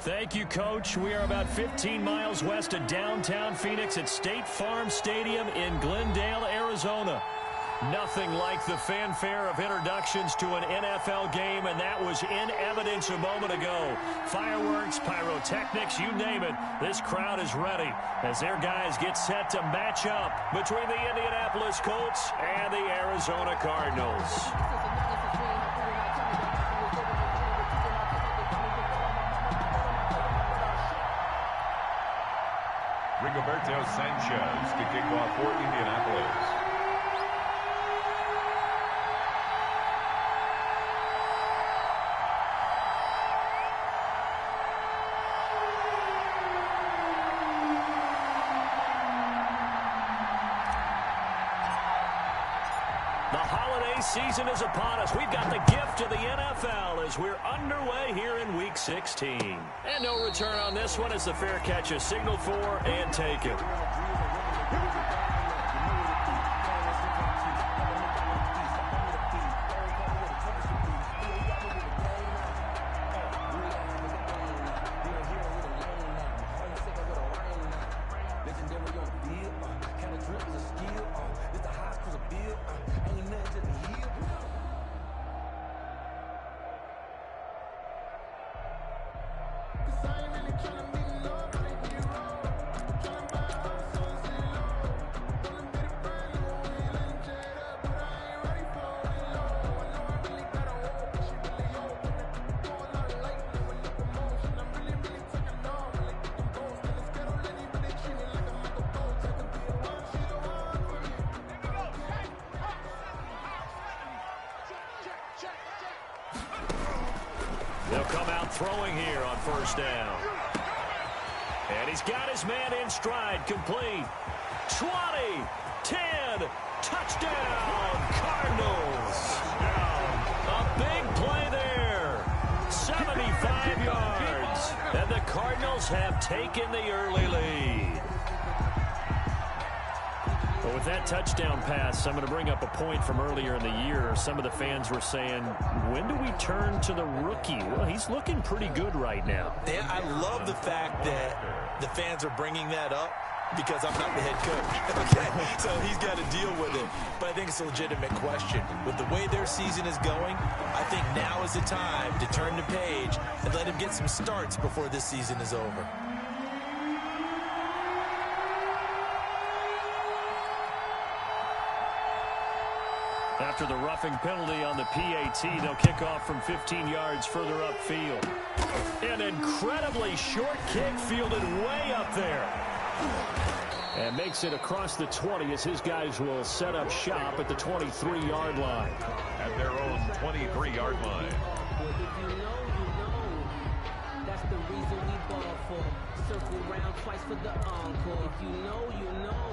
Thank you, Coach. We are about 15 miles west of downtown Phoenix at State Farm Stadium in Glendale, Arizona. Nothing like the fanfare of introductions to an NFL game, and that was in evidence a moment ago. Fireworks, pyrotechnics, you name it. This crowd is ready as their guys get set to match up between the Indianapolis Colts and the Arizona Cardinals. Rigoberto Sanchez to kick off for Indianapolis. The holiday season is upon us. We've got the gift of the NFL as we're underway here in Week 16. And no return on this one as the fair catch is signaled for and taken. They'll come out throwing here on first down. And he's got his man in stride, complete. 20, 10, touchdown, Cardinals. A big play there. 75 yards. And the Cardinals have taken the early lead. But with that touchdown pass, I'm going to bring up a point from earlier in the year. Some of the fans were saying, when do we turn to the rookie? Well, he's looking pretty good right now. Yeah, I love the fact that the fans are bringing that up because I'm not the head coach. Okay, so he's got to deal with it. But I think it's a legitimate question. With the way their season is going, I think now is the time to turn the page and let him get some starts before this season is over. After the roughing penalty on the PAT, they'll kick off from 15 yards further upfield. An incredibly short kick fielded way up there. And makes it across the 20 as his guys will set up shop at the 23-yard line. At their own 23-yard line. That's the reason we ball for. Circle round twice for the encore. If you know, you know.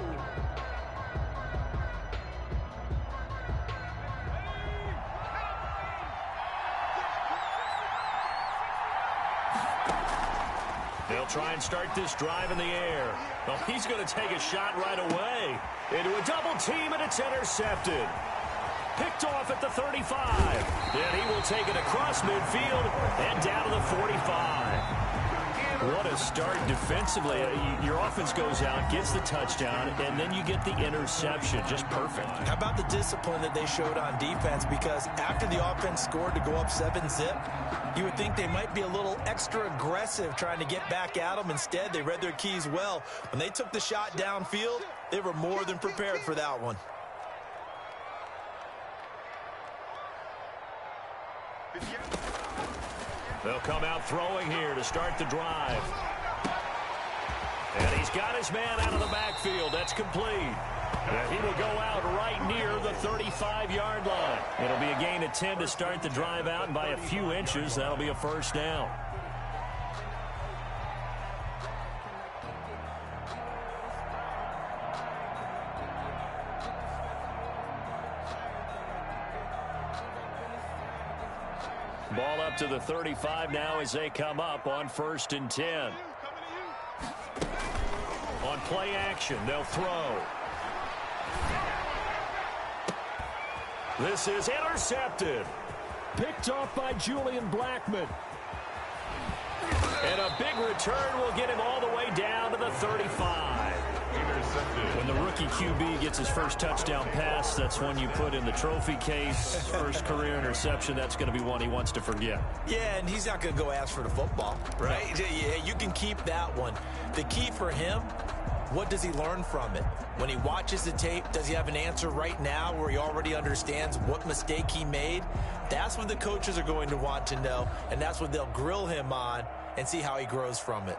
They'll try and start this drive in the air. Well, he's going to take a shot right away. Into a double team, and it's intercepted. Picked off at the 35. And he will take it across midfield and down to the 45. What a start defensively. Your offense goes out, gets the touchdown, and then you get the interception. Just perfect. How about the discipline that they showed on defense? Because after the offense scored to go up 7-zip, you would think they might be a little extra aggressive trying to get back at them. Instead, they read their keys well. When they took the shot downfield, they were more than prepared for that one. They'll come out throwing here to start the drive. And he's got his man out of the backfield. That's complete. And he will go out right near the 35-yard line. It'll be a gain of 10 to start the drive out, and by a few inches, that'll be a first down. Ball up to the 35 now as they come up on 1st and 10. On play action, they'll throw. This is intercepted. Picked off by Julian Blackmon. And a big return will get him all the way down to the 35. When the rookie QB gets his first touchdown pass, that's one you put in the trophy case. First career interception, that's going to be one he wants to forget. Yeah, and he's not going to go ask for the football, right? Yeah, you can keep that one. The key for him, what does he learn from it? When he watches the tape, does he have an answer right now where he already understands what mistake he made? That's what the coaches are going to want to know, and that's what they'll grill him on and see how he grows from it.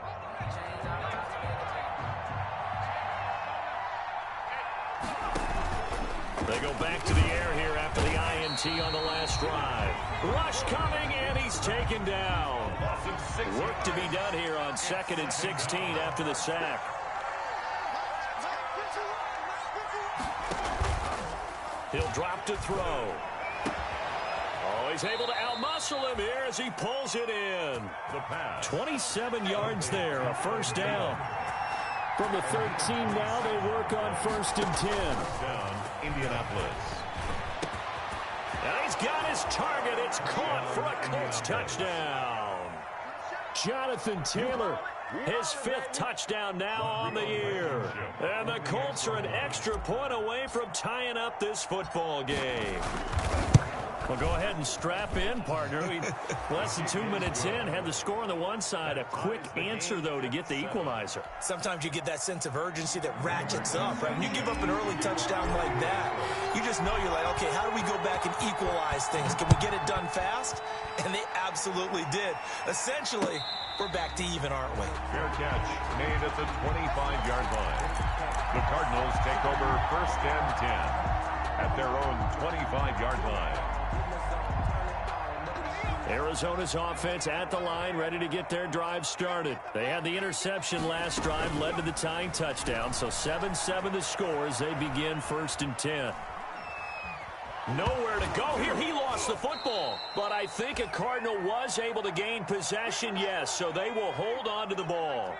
They go back to the air here after the INT on the last drive. Rush coming, and he's taken down. Work to be done here on 2nd and 16 after the sack. He'll drop to throw. Oh, he's able to outmuscle him here as he pulls it in. 27 yards there, a first down. From the 13 now, they work on 1st and 10. Down, Indianapolis. And he's got his target. It's caught for a Colts touchdown. Jonathan Taylor, his 5th touchdown now on the year. And the Colts are an extra point away from tying up this football game. Well, go ahead and strap in, partner. Less than 2 minutes in, had the score on the one side. A quick answer, though, to get the equalizer. Sometimes you get that sense of urgency that ratchets up, right? When you give up an early touchdown like that, you just know you're like, okay, how do we go back and equalize things? Can we get it done fast? And they absolutely did. Essentially, we're back to even, aren't we? Fair catch made at the 25-yard line. The Cardinals take over 1st and 10 at their own 25-yard line. Arizona's offense at the line, ready to get their drive started. They had the interception last drive, led to the tying touchdown, so 7-7 the score as they begin 1st and 10. Nowhere to go here. He lost the football, but I think a Cardinal was able to gain possession, yes, so they will hold on to the ball.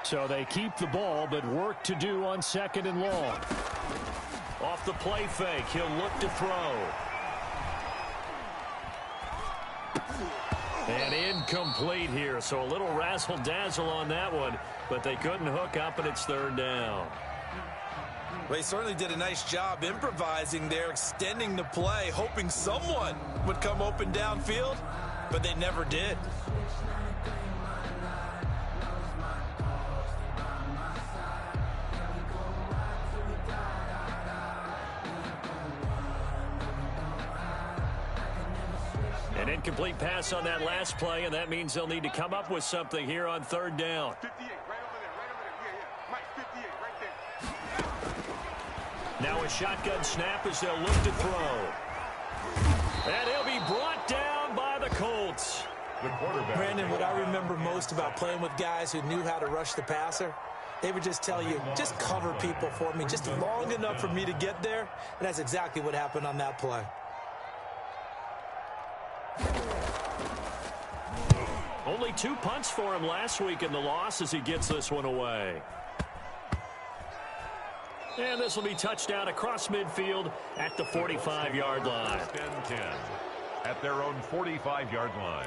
So they keep the ball, but work to do on 2nd and long. Off the play fake, he'll look to throw. And incomplete here, so a little razzle-dazzle on that one, but they couldn't hook up, and it's 3rd down. Well, they certainly did a nice job improvising there, extending the play, hoping someone would come open downfield, but they never did. An incomplete pass on that last play, and that means they'll need to come up with something here on 3rd down. 58, right over there, right over there. Yeah. Mike, 58, right there. Now a shotgun snap as they'll look to throw. And he'll be brought down by the Colts. The quarterback. Brandon, what I remember most about playing with guys who knew how to rush the passer, they would just tell you, just cover people for me, just long enough for me to get there. And that's exactly what happened on that play. Only 2 punts for him last week in the loss as he gets this one away. And this will be touchdown across midfield at the 45-yard line. 10-10 at their own 45-yard line.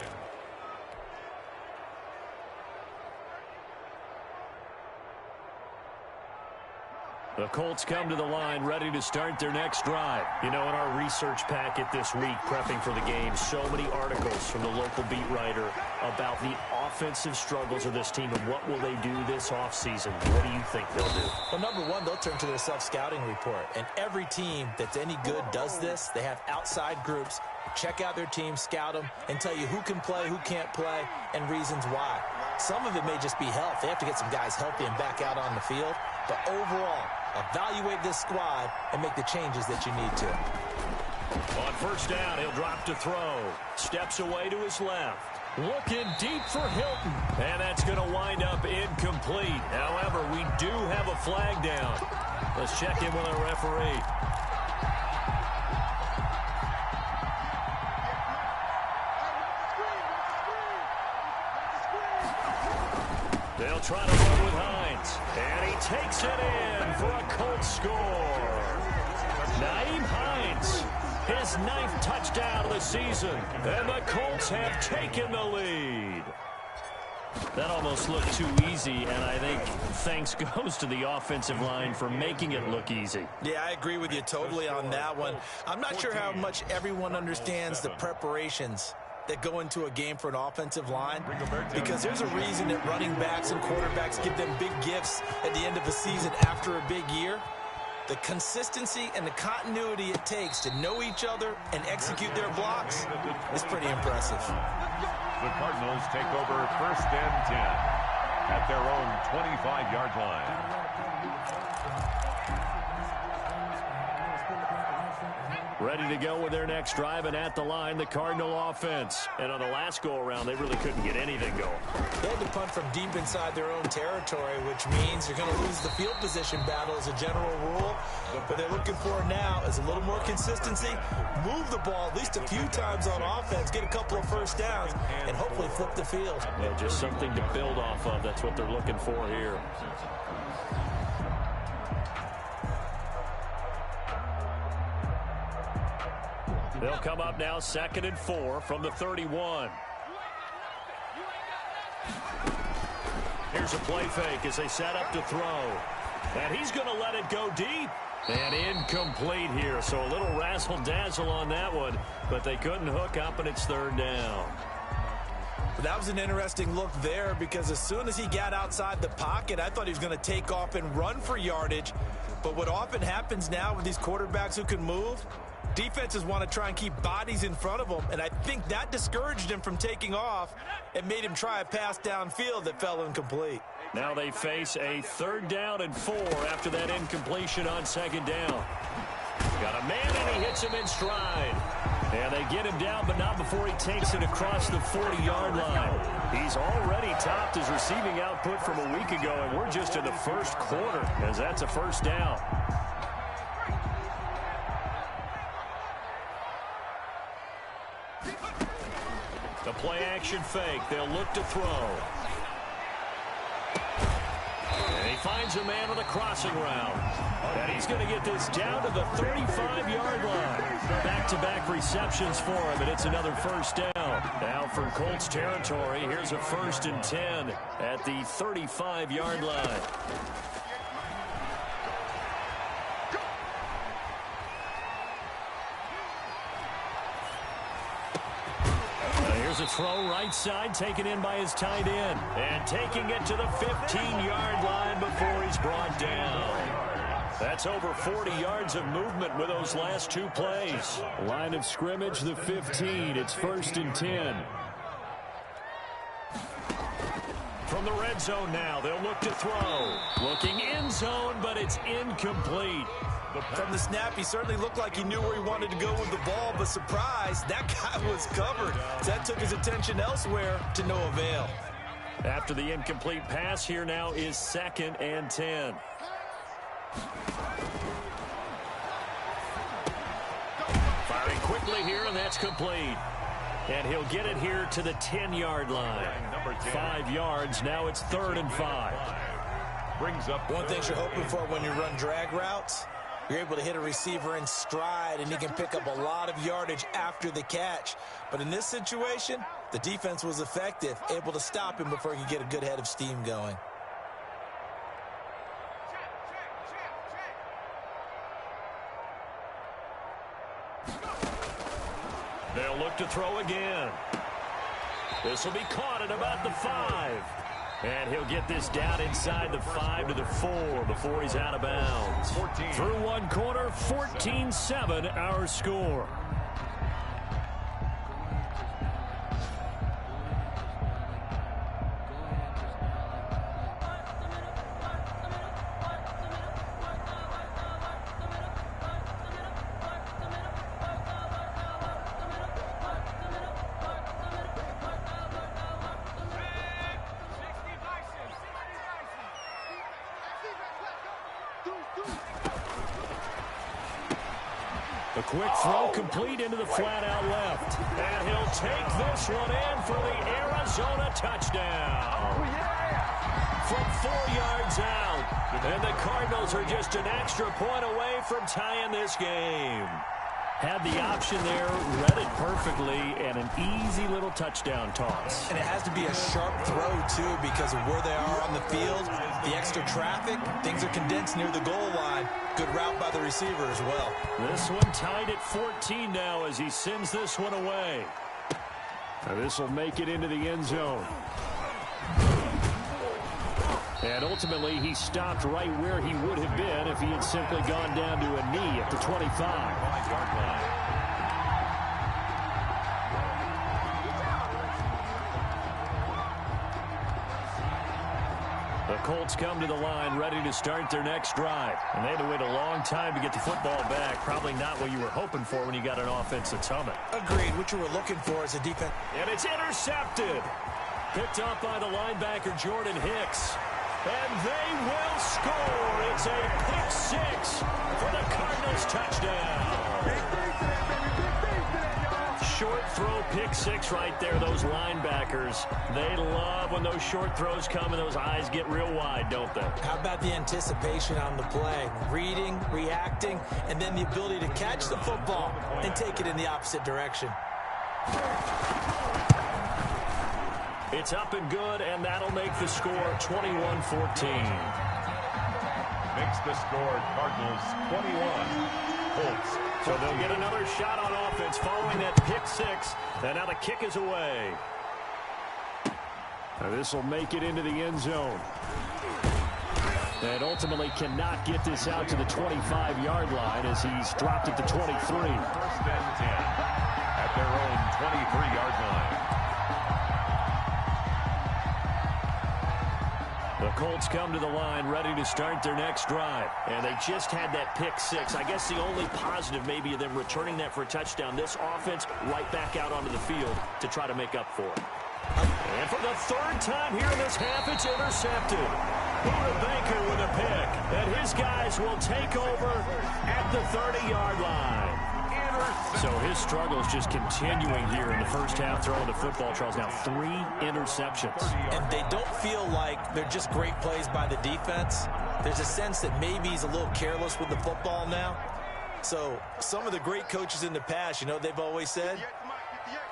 The Colts come to the line ready to start their next drive. You know, in our research packet this week, prepping for the game, so many articles from the local beat writer about the offensive struggles of this team and what will they do this offseason. What do you think they'll do? Well, number one, they'll turn to their self-scouting report. And every team that's any good does this. They have outside groups. Check out their team, scout them, and tell you who can play, who can't play, and reasons why. Some of it may just be health. They have to get some guys healthy and back out on the field. But overall, evaluate this squad and make the changes that you need to. On 1st down, he'll drop to throw. Steps away to his left. Looking deep for Hilton. And that's going to wind up incomplete. However, we do have a flag down. Let's check in with our referee. They'll try to run with Hines. And he takes it in for a Colts score. Nyheim Hines, his 9th touchdown of the season. And the Colts have taken the lead. That almost looked too easy, and I think thanks goes to the offensive line for making it look easy. Yeah, I agree with you totally on that one. I'm not sure how much everyone understands the preparations that go into a game for an offensive line, because there's a reason that running backs and quarterbacks give them big gifts at the end of the season after a big year. The consistency and the continuity it takes to know each other and execute their blocks is pretty impressive. The Cardinals take over 1st and 10 at their own 25-yard line. Ready to go with their next drive, and at the line, the Cardinal offense. And on the last go-around, they really couldn't get anything going. They had to punt from deep inside their own territory, which means you're going to lose the field position battle as a general rule. What they're looking for now is a little more consistency, move the ball at least a few times on offense, get a couple of first downs, and hopefully flip the field. Yeah, just something to build off of. That's what they're looking for here. They'll come up now 2nd and 4 from the 31. Here's a play fake as they set up to throw. And he's going to let it go deep. And incomplete here. So a little razzle-dazzle on that one. But they couldn't hook up, and it's 3rd down. But that was an interesting look there, because as soon as he got outside the pocket, I thought he was going to take off and run for yardage. But what often happens now with these quarterbacks who can move, defenses want to try and keep bodies in front of them, and I think that discouraged him from taking off and made him try a pass downfield that fell incomplete. Now they face a 3rd down and 4 after that incompletion on 2nd down. Got a man, and he hits him in stride. And they get him down, but not before he takes it across the 40-yard line. He's already topped his receiving output from a week ago, and we're just in the 1st quarter, as that's a 1st down. The play-action fake. They'll look to throw. And he finds a man on the crossing route. And he's going to get this down to the 35-yard line. Back-to-back receptions for him, and it's another 1st down. Now from Colts territory, here's a 1st and 10 at the 35-yard line. Here's a throw right side, taken in by his tight end. And taking it to the 15-yard line before he's brought down. That's over 40 yards of movement with those last 2 plays. Line of scrimmage, the 15. It's 1st and 10. From the red zone now, they'll look to throw. Looking end zone, but it's incomplete. From the snap, he certainly looked like he knew where he wanted to go with the ball, but surprise, that guy was covered. That took his attention elsewhere to no avail. After the incomplete pass, here now is 2nd and 10. Firing quickly here, and that's complete. And he'll get it here to the 10-yard line. 5 yards, now it's 3rd and 5. Brings up one thing you're hoping for when you run drag routes, you're able to hit a receiver in stride, and he can pick up a lot of yardage after the catch. But in this situation, the defense was effective, able to stop him before he could get a good head of steam going. They'll look to throw again. This will be caught at about the 5. And he'll get this down inside the 5 to the 4 before he's out of bounds. Through 1 quarter, 14-7 our score. A quick throw complete into the flat out left. And he'll take this one in for the Arizona touchdown. From 4 yards out. And the Cardinals are just an extra point away from tying this game. Had the option there, read it perfectly, and an easy little touchdown toss. And it has to be a sharp throw, too, because of where they are on the field, the extra traffic, things are condensed near the goal line. Good route by the receiver as well. This one tied at 14 now as he sends this one away. This will make it into the end zone. And ultimately, he stopped right where he would have been if he had simply gone down to a knee at the 25-yard line. The Colts come to the line ready to start their next drive. And they had to wait a long time to get the football back. Probably not what you were hoping for when you got an offense that's humming. Agreed. What you were looking for is a defense. And it's intercepted. Picked up by the linebacker, Jordan Hicks. And they will score. It's a pick six for the Cardinals touchdown. Short throw pick six right there, those linebackers. They love when those short throws come and those eyes get real wide, don't they? How about the anticipation on the play? Reading, reacting, and then the ability to catch the football and take it in the opposite direction. It's up and good, and that'll make the score 21-14. Makes the score Cardinals 21, Colts 14. So they'll get another shot on offense following that pick six, and now the kick is away. This will make it into the end zone. And ultimately cannot get this out to the 25-yard line as he's dropped at the 23. First and 10 at their own 23-yard line. The Colts come to the line ready to start their next drive. And they just had that pick six. I guess the only positive maybe of them returning that for a touchdown. This offense right back out onto the field to try to make up for it. And for the third time here in this half, it's intercepted. Buda Baker with a pick. And his guys will take over at the 30-yard line. So his struggles just continuing here in the first half, throwing the football. Charles, now 3 interceptions. And they don't feel like they're just great plays by the defense. There's a sense that maybe he's a little careless with the football now. So some of the great coaches in the past, you know, they've always said,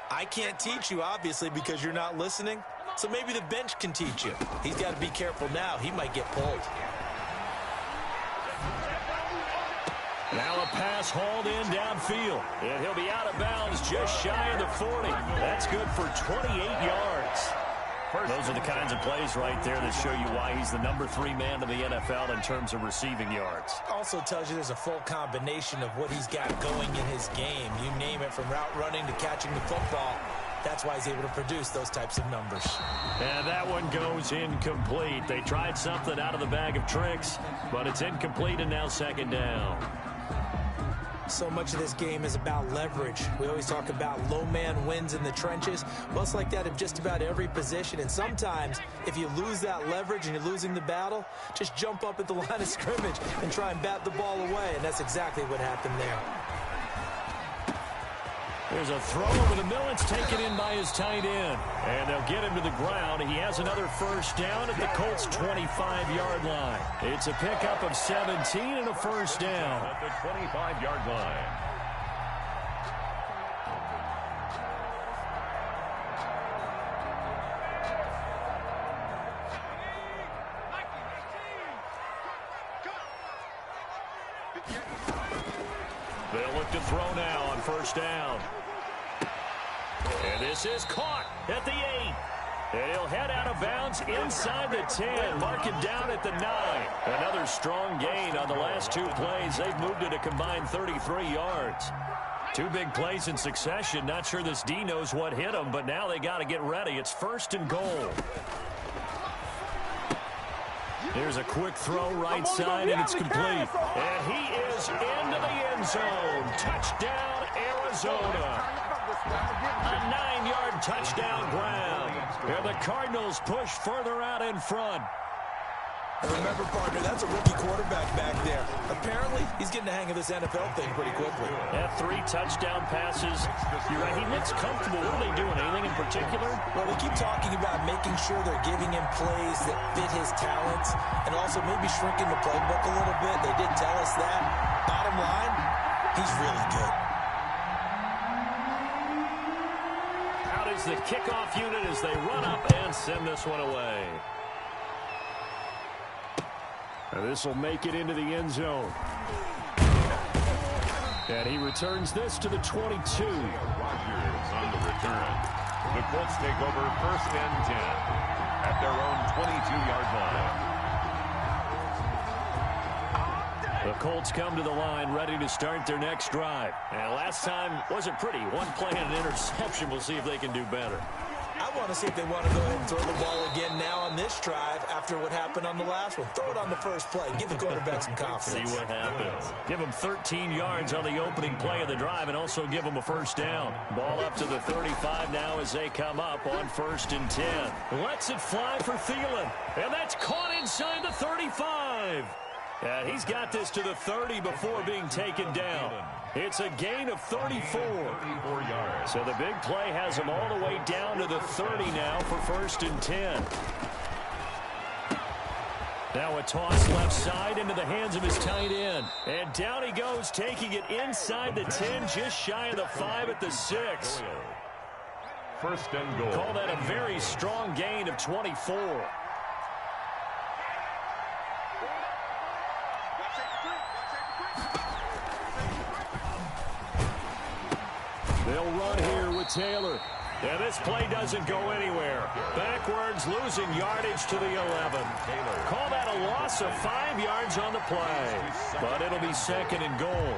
I can't teach you, obviously, because you're not listening. So maybe the bench can teach you. He's got to be careful now. He might get pulled. Now a pass hauled in downfield. And he'll be out of bounds just shy of the 40. That's good for 28 yards. Those are the kinds of plays right there that show you why he's the number 3 man in the NFL in terms of receiving yards. Also tells you there's a full combination of what he's got going in his game. You name it, from route running to catching the football. That's why he's able to produce those types of numbers. And that one goes incomplete. They tried something out of the bag of tricks, but it's incomplete and now second down. So much of this game is about leverage. We always talk about low man wins in the trenches. Well, it's like that in just about every position. And sometimes, if you lose that leverage and you're losing the battle, just jump up at the line of scrimmage and try and bat the ball away. And that's exactly what happened there. There's a throw over the middle. It's taken in by his tight end. And they'll get him to the ground. He has another first down at the Colts' 25-yard line. It's a pickup of 17 and a first down. At the 25-yard line. They'll look to throw now on first down. And this is caught at the 8. And he'll head out of bounds inside the 10. Mark it down at the 9. Another strong gain on the last 2 plays. They've moved it a combined 33 yards. 2 big plays in succession. Not sure this D knows what hit them, but now they got to get ready. It's first and goal. Here's a quick throw right side, and it's complete. And he is into the end zone. Touchdown, Arizona. A 9-yard touchdown ground. And the Cardinals push further out in front. And remember, partner, that's a rookie quarterback back there. Apparently, he's getting the hang of this NFL thing pretty quickly. Yeah, 3 touchdown passes. You're right, he looks comfortable. What are they doing? Anything in particular? Well, they keep talking about making sure they're giving him plays that fit his talents and also maybe shrinking the playbook a little bit. They did tell us that. Bottom line, he's really good. is the kickoff unit as they run up and send this one away. This will make it into the end zone. And he returns this to the 22. Rogers on the return. The Colts take over 1st and 10 at their own 22-yard line. The Colts come to the line ready to start their next drive. And last time wasn't pretty. One play and an interception. We'll see if they can do better. I want to see if they want to go ahead and throw the ball again now on this drive after what happened on the last one. Throw it on the first play. Give the quarterback some confidence. See what happens. Give them 13 yards on the opening play of the drive and also give them a first down. Ball up to the 35 now as they come up on 1st and 10. Lets it fly for Thielen. And that's caught inside the 35. And he's got this to the 30 before being taken down. It's a gain of 34. Yards. So the big play has him all the way down to the 30 now for 1st and 10. Now a toss left side into the hands of his tight end. And down he goes, taking it inside the 10, just shy of the 5 at the 6. 1st and goal. Call that a very strong gain of 24. They'll run here with Taylor. And this play doesn't go anywhere. Backwards, losing yardage to the 11. Call that a loss of 5 yards on the play. But it'll be 2nd and goal.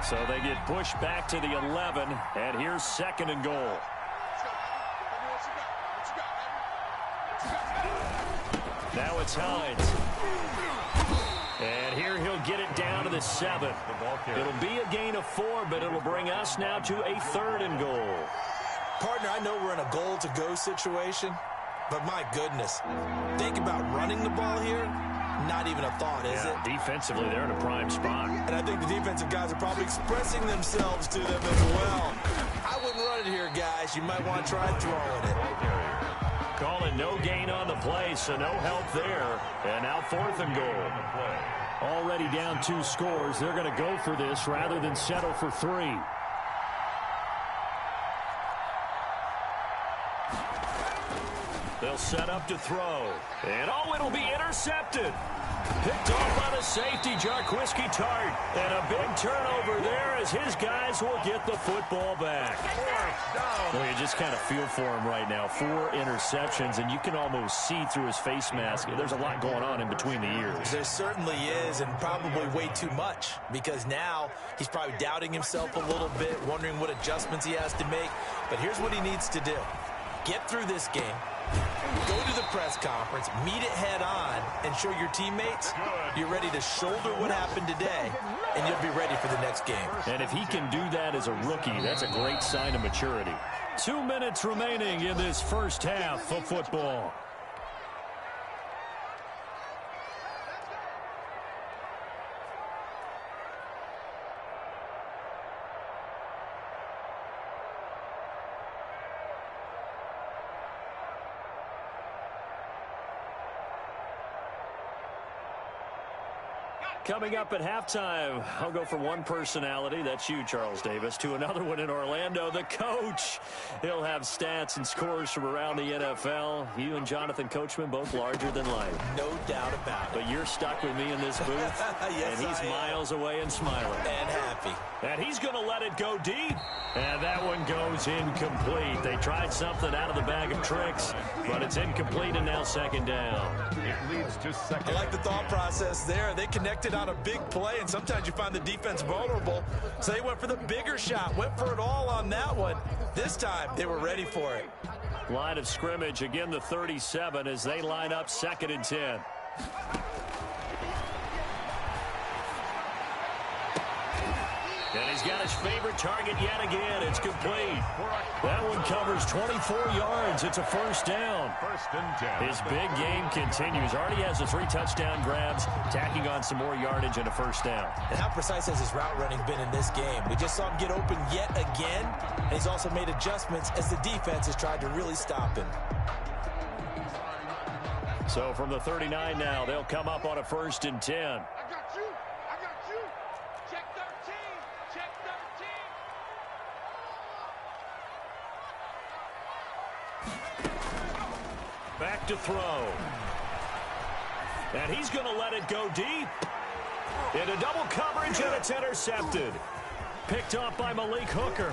So they get pushed back to the 11. And here's 2nd and goal. Now it's Hines. And here he'll get it down to the 7. It'll be a gain of 4, but it'll bring us now to a 3rd and goal. Partner, I know we're in a goal-to-go situation, but my goodness. Think about running the ball here. Not even a thought, is it? Defensively, they're in a prime spot. And I think the defensive guys are probably expressing themselves to them as well. I wouldn't run it here, guys. You might want to try throwing it. Calling no gain on the play, so no help there. And now 4th and goal. Already down 2 scores. They're going to go for this rather than settle for 3. They'll set up to throw. And oh, it'll be intercepted. Picked off by the safety, Jarquiski Tart. And a big turnover there as his guys will get the football back. Well, you just kind of feel for him right now. 4 interceptions, and you can almost see through his face mask. There's a lot going on in between the ears. There certainly is, and probably way too much, because now he's probably doubting himself a little bit, wondering what adjustments he has to make. But here's what he needs to do. Get through this game. Go to the press conference, meet it head on, and show your teammates you're ready to shoulder what happened today, and you'll be ready for the next game. And if he can do that as a rookie, that's a great sign of maturity. 2 minutes remaining in this first half of football. Coming up at halftime, I'll go from one personality, that's you, Charles Davis, to another one in Orlando, the coach. He'll have stats and scores from around the NFL. You and Jonathan Coachman, both larger than life. No doubt about it. But you're stuck with me in this booth, yes, and he's miles away and smiling. And happy. And he's going to let it go deep. And that one goes incomplete. They tried something out of the bag of tricks, but it's incomplete and now 2nd down. It leads to 2nd. I like the thought process there. They connected on a big play, and sometimes you find the defense vulnerable. So they went for the bigger shot, went for it all on that one. This time, they were ready for it. Line of scrimmage, again the 37 as they line up 2nd and 10. And he's got his favorite target yet again. It's complete. That one covers 24 yards. It's a 1st down. 1st and 10. His big game continues. Already has the 3 touchdown grabs, tacking on some more yardage and a 1st down. And how precise has his route running been in this game? We just saw him get open yet again, and he's also made adjustments as the defense has tried to really stop him. So from the 39 now, they'll come up on a 1st and 10. I got you. I got you. Check 13. Check 13. Back to throw. And he's going to let it go deep. Into double coverage, and it's intercepted. Picked off by Malik Hooker.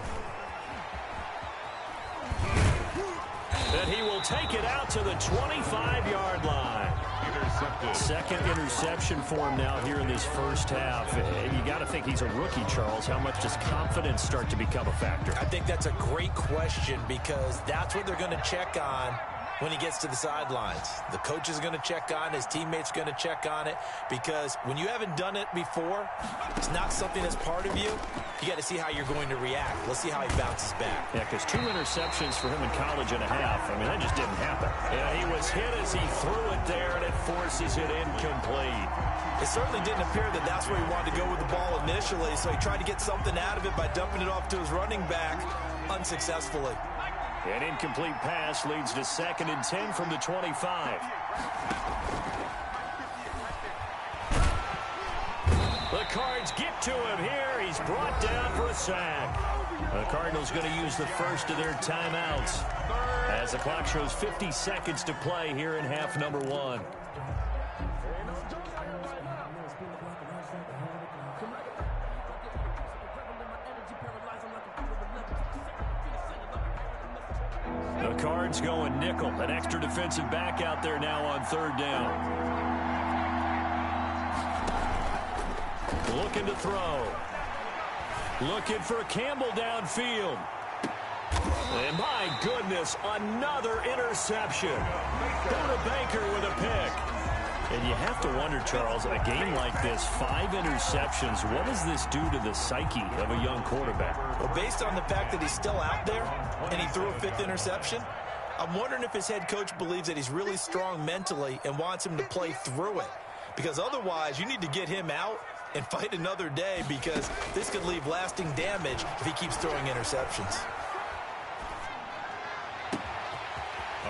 And he will take it out to the 25-yard line. Intercepted. Second interception for him now here in this first half. And you got to think he's a rookie, Charles. How much does confidence start to become a factor? I think that's a great question because that's what they're going to check on when he gets to the sidelines. The coach is going to check on, his teammates are going to check on it, because when you haven't done it before, it's not something that's part of you. You got to see how you're going to react. Let's see how he bounces back. Yeah, because 2 interceptions for him in college and a half. I mean, that just didn't happen. Yeah, he was hit as he threw it there, and it forces it incomplete. It certainly didn't appear that that's where he wanted to go with the ball initially, so he tried to get something out of it by dumping it off to his running back unsuccessfully. An incomplete pass leads to 2nd and 10 from the 25. The Cards get to him here. He's brought down for a sack. The Cardinals going to use the first of their timeouts as the clock shows 50 seconds to play here in half number 1. The Cards going nickel. An extra defensive back out there now on 3rd down. Looking to throw. Looking for Campbell downfield. And my goodness, another interception. Buda Baker with a pick. And you have to wonder, Charles, a game like this, 5 interceptions, what does this do to the psyche of a young quarterback? Well, based on the fact that he's still out there and he threw a 5th interception, I'm wondering if his head coach believes that he's really strong mentally and wants him to play through it. Because otherwise, you need to get him out and fight another day, because this could leave lasting damage if he keeps throwing interceptions.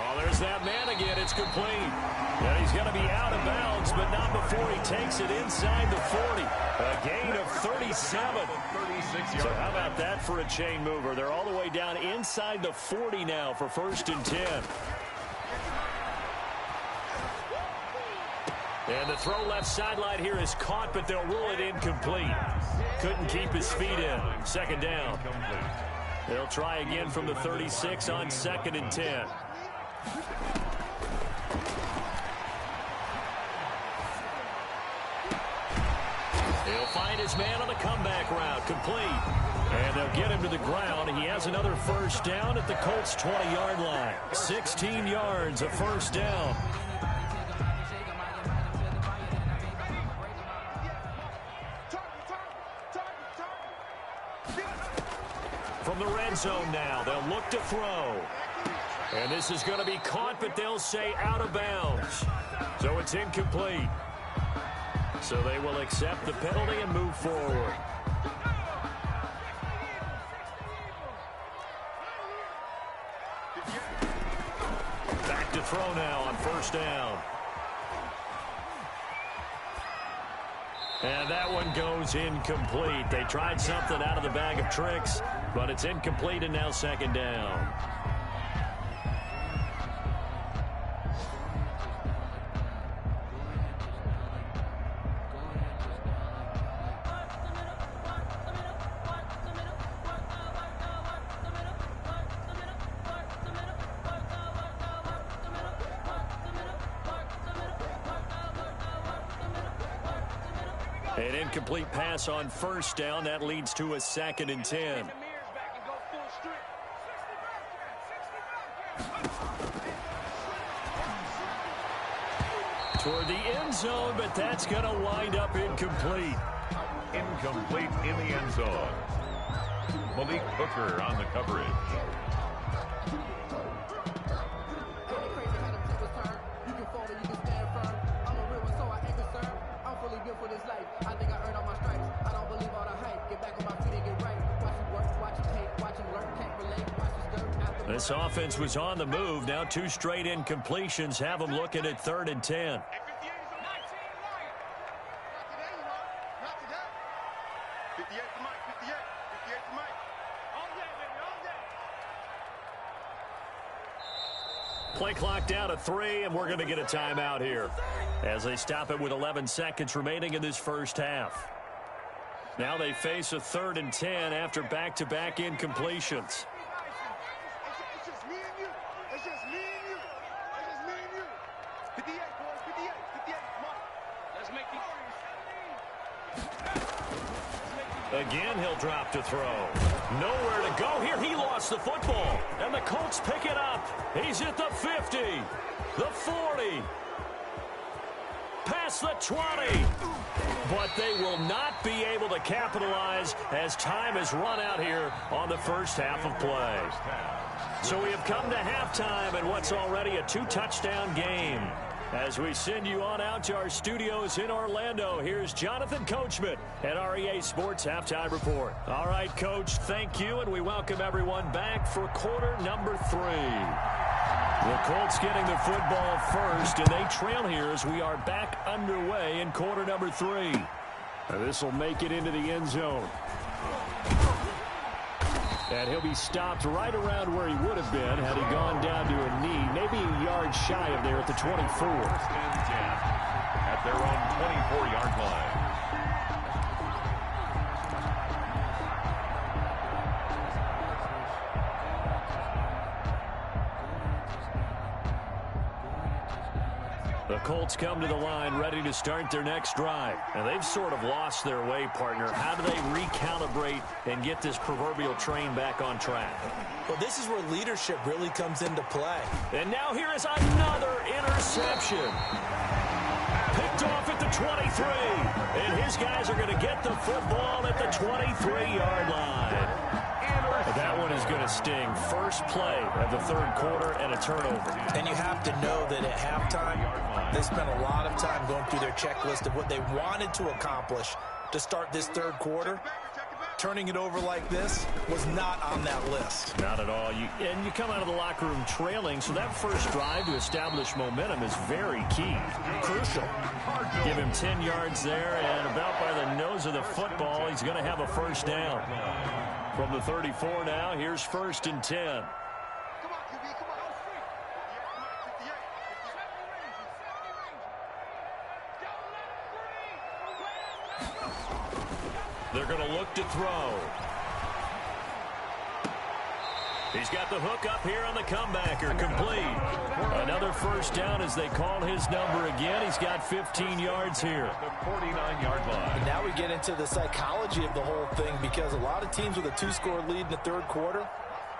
Oh, there's that man again. It's complete. And he's going to be out of bounds, but not before he takes it inside the 40. A gain of 37. So how about that for a chain mover? They're all the way down inside the 40 now for 1st and 10. And the throw left sideline here is caught, but they'll rule it incomplete. Couldn't keep his feet in. 2nd down. They'll try again from the 36 on 2nd and 10. He'll find his man on the comeback route, complete. And they'll get him to the ground. He has another 1st down at the Colts' 20-yard line. 16 yards, a 1st down. From the red zone now, they'll look to throw. And this is going to be caught, but they'll say out of bounds. So it's incomplete. So they will accept the penalty and move forward. Back to throw now on 1st down. And that one goes incomplete. They tried something out of the bag of tricks, but it's incomplete, and now 2nd down. An incomplete pass on 1st down. That leads to a 2nd and 10. Toward the end zone, but that's going to wind up incomplete. Incomplete in the end zone. Malik Hooker on the coverage. This offense was on the move. Now 2 straight incompletions have them looking at 3rd and 10. Play clock down to 3, and we're going to get a timeout here as they stop it with 11 seconds remaining in this first half. Now they face a 3rd and 10 after back-to-back incompletions. It's just me and you. It's just me and you. It's just me and you. 58, boys. 58. 58. Come on. Let's make these. Again, he'll drop to throw. Nowhere to go here. He lost the football, and the Colts pick it up. He's at the 50, the 40, past the 20. But they will not be able to capitalize as time has run out here on the first half of play. So we have come to halftime in what's already a 2-touchdown game. As we send you on out to our studios in Orlando, here's Jonathan Coachman at REA Sports Halftime Report. All right, Coach, thank you, and we welcome everyone back for quarter number 3. The Colts getting the football first, and they trail here as we are back underway in quarter number 3. This will make it into the end zone. And he'll be stopped right around where he would have been had he gone down to a knee, maybe a yard shy of there at the 24. 1st and 10 at their own 24-yard line. The Colts come to the line ready to start their next drive. And they've sort of lost their way, partner. How do they recalibrate and get this proverbial train back on track? Well, this is where leadership really comes into play. And now here is another interception. Picked off at the 23. And his guys are going to get the football at the 23-yard line. That one is going to sting. First play of the 3rd quarter and a turnover. And you have to know that at halftime, they spent a lot of time going through their checklist of what they wanted to accomplish to start this 3rd quarter. Turning it over like this was not on that list. Not at all. And you come out of the locker room trailing, so that first drive to establish momentum is very key. Crucial. Give him 10 yards there, and about by the nose of the football, he's going to have a first down. From the 34 now, here's 1st and 10. Come on, QB. Come on. 58. They're going to look to throw. He's got the hook up here on the comebacker, complete. Another first down as they call his number again. He's got 15 yards here. The 49-yard line. And now we get into the psychology of the whole thing, because a lot of teams with a 2-score lead in the 3rd quarter,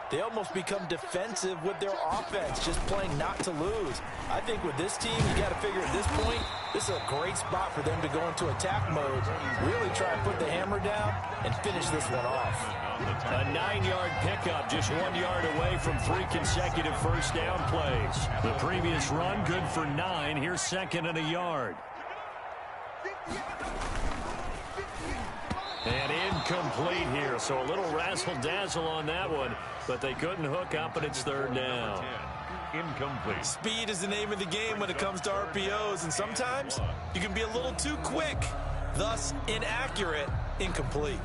they almost become defensive with their offense, just playing not to lose. I think with this team, you got to figure at this point, this is a great spot for them to go into attack mode, really try and put the hammer down and finish this one off. A 9-yard pickup, just 1 yard away from 3 consecutive first down plays. The previous run, good for 9. Here's 2nd and a yard. And incomplete here, so a little razzle-dazzle on that one, but they couldn't hook up, and it's 3rd down. Incomplete. Speed is the name of the game when it comes to RPOs, and sometimes you can be a little too quick, thus inaccurate, incomplete.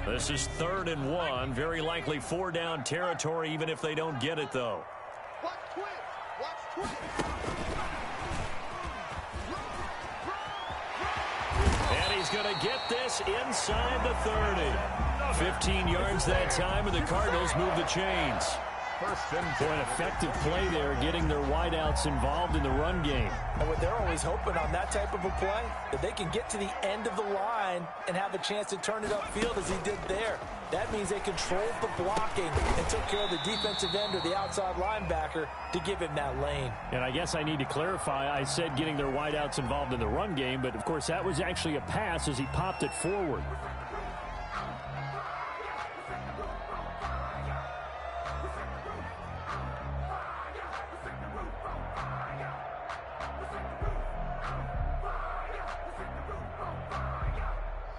This is 3rd and 1, very likely 4-down territory, even if they don't get it, though. Watch twist. Watch twist. And he's going to get this inside the 30. 15 yards that time, and the Cardinals move the chains. 1st and 10. For an effective play there, getting their wideouts involved in the run game. And what they're always hoping on that type of a play, that they can get to the end of the line and have a chance to turn it upfield as he did there. That means they controlled the blocking and took care of the defensive end or the outside linebacker to give him that lane. And I guess I need to clarify, I said getting their wideouts involved in the run game, but of course that was actually a pass as he popped it forward.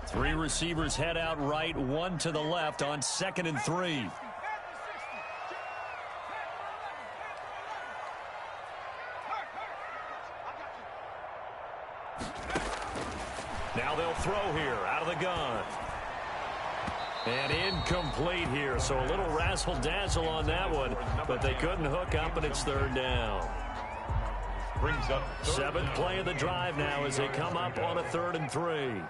Three receivers head out right, one to the left on 2nd and 3. Now they'll throw here out of the gun. And incomplete here, so a little razzle-dazzle on that one, but they couldn't hook up, and it's third down. Brings up Seventh play of the drive now as they come up on a 3rd and 3. 58,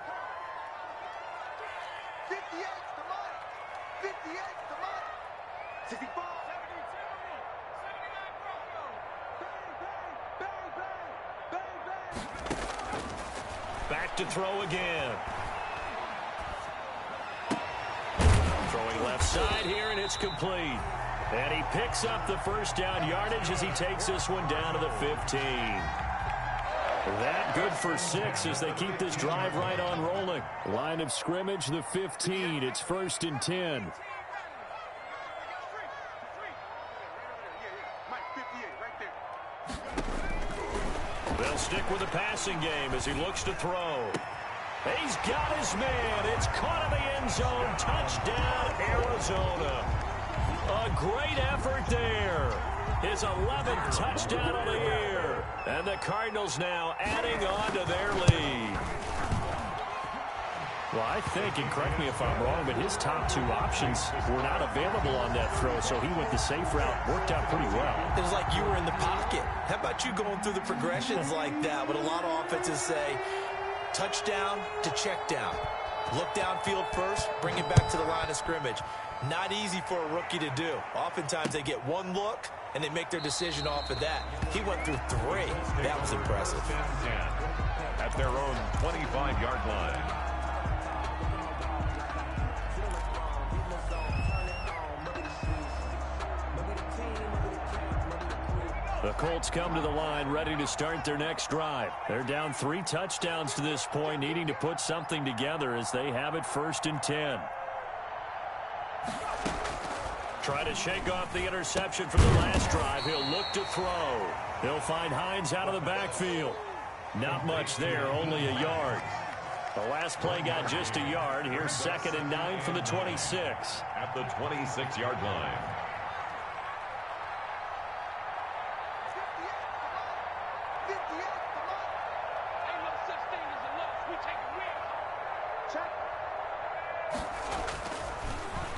come on. 58, come on. 65. Back to throw again. Throwing left side here, and it's complete. And he picks up the first down yardage as he takes this one down to the 15. That good for 6 as they keep this drive right on rolling. Line of scrimmage, the 15. It's 1st and 10. They'll stick with the passing game as he looks to throw. He's got his man. It's caught in the end zone. Touchdown, Arizona. A great effort there. His 11th touchdown of the year. And the Cardinals now adding on to their lead. Well, I think, and correct me if I'm wrong, but his top 2 options were not available on that throw, so he went the safe route. Worked out pretty well. It was like you were in the pocket. How about you going through the progressions like that? What a lot of offenses say, touchdown to check down. Look downfield first, bring it back to the line of scrimmage. Not easy for a rookie to do. Oftentimes they get one look, and they make their decision off of that. He went through 3. That was impressive. 10 at their own 25-yard line. The Colts come to the line ready to start their next drive. They're down 3 touchdowns to this point, needing to put something together as they have it 1st and 10. Try to shake off the interception from the last drive. He'll look to throw. He'll find Hines out of the backfield. Not much there, only a yard. The last play got just a yard. Here's 2nd and 9 from the 26. At the 26-yard line.